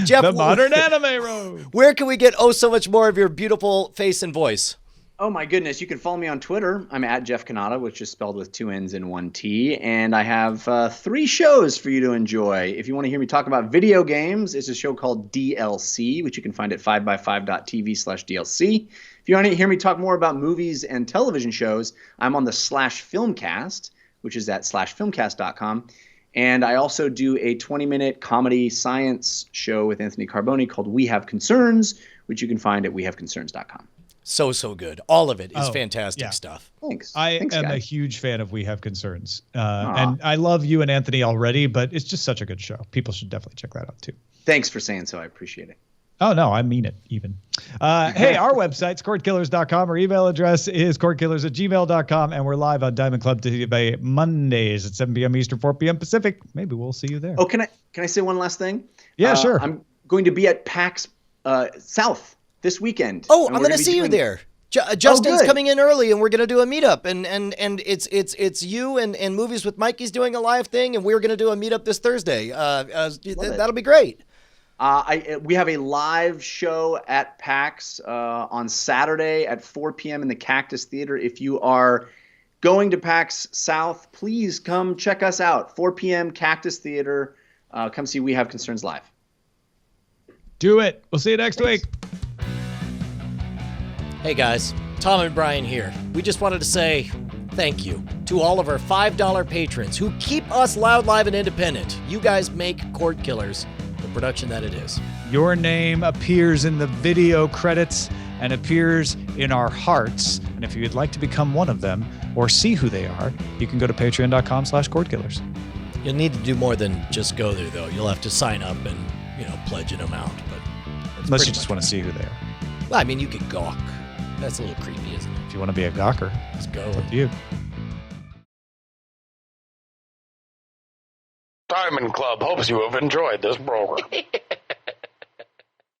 Jeff, The modern anime road. where can we get so much more of your beautiful face and voice? Oh my goodness, you can follow me on Twitter. I'm at Jeff Cannata, which is spelled with 2 N's and 1 T. And I have 3 shows for you to enjoy. If you want to hear me talk about video games, it's a show called DLC, which you can find at 5x5.tv/DLC. If you want to hear me talk more about movies and television shows, I'm on the /Filmcast, which is at /filmcast.com. And I also do a 20-minute comedy science show with Anthony Carboni called We Have Concerns, which you can find at wehaveconcerns.com. So good. All of it is fantastic stuff. Thanks. I am guys. a huge fan of We Have Concerns. And I love you and Anthony already, but it's just such a good show. People should definitely check that out too. Thanks for saying so. I appreciate it. Oh, no, I mean it even. Hey, our website's cordkillers.com. Our email address is cordkillers@gmail.com. And we're live on Diamond Club TV Mondays at 7 p.m. Eastern, 4 p.m. Pacific. Maybe we'll see you there. Oh, can I say one last thing? Yeah, sure. I'm going to be at PAX South this weekend. Oh, I'm going to see you there. Justin's good. coming in early, and we're going to do a meetup. And it's you and Movies with Mikey's doing a live thing, and we're going to do a meetup this Thursday. That'll be great. We have a live show at PAX on Saturday at 4 p.m. in the Cactus Theater. If you are going to PAX South, please come check us out. 4 p.m. Cactus Theater. Come see We Have Concerns live. Do it. We'll see you next week. Hey guys, Tom and Brian here. We just wanted to say thank you to all of our $5 patrons who keep us loud, live, and independent. You guys make Cordkillers the production that it is. Your name appears in the video credits and appears in our hearts. And if you'd like to become one of them or see who they are, you can go to patreon.com/cordkillers. You'll need to do more than just go there, though. You'll have to sign up and, pledge an amount. But Unless you just want to see who they are. Well, I mean, you could gawk. That's a little creepy, isn't it? If you want to be a gawker, Let's go. it's up to you. Diamond Club hopes you have enjoyed this program.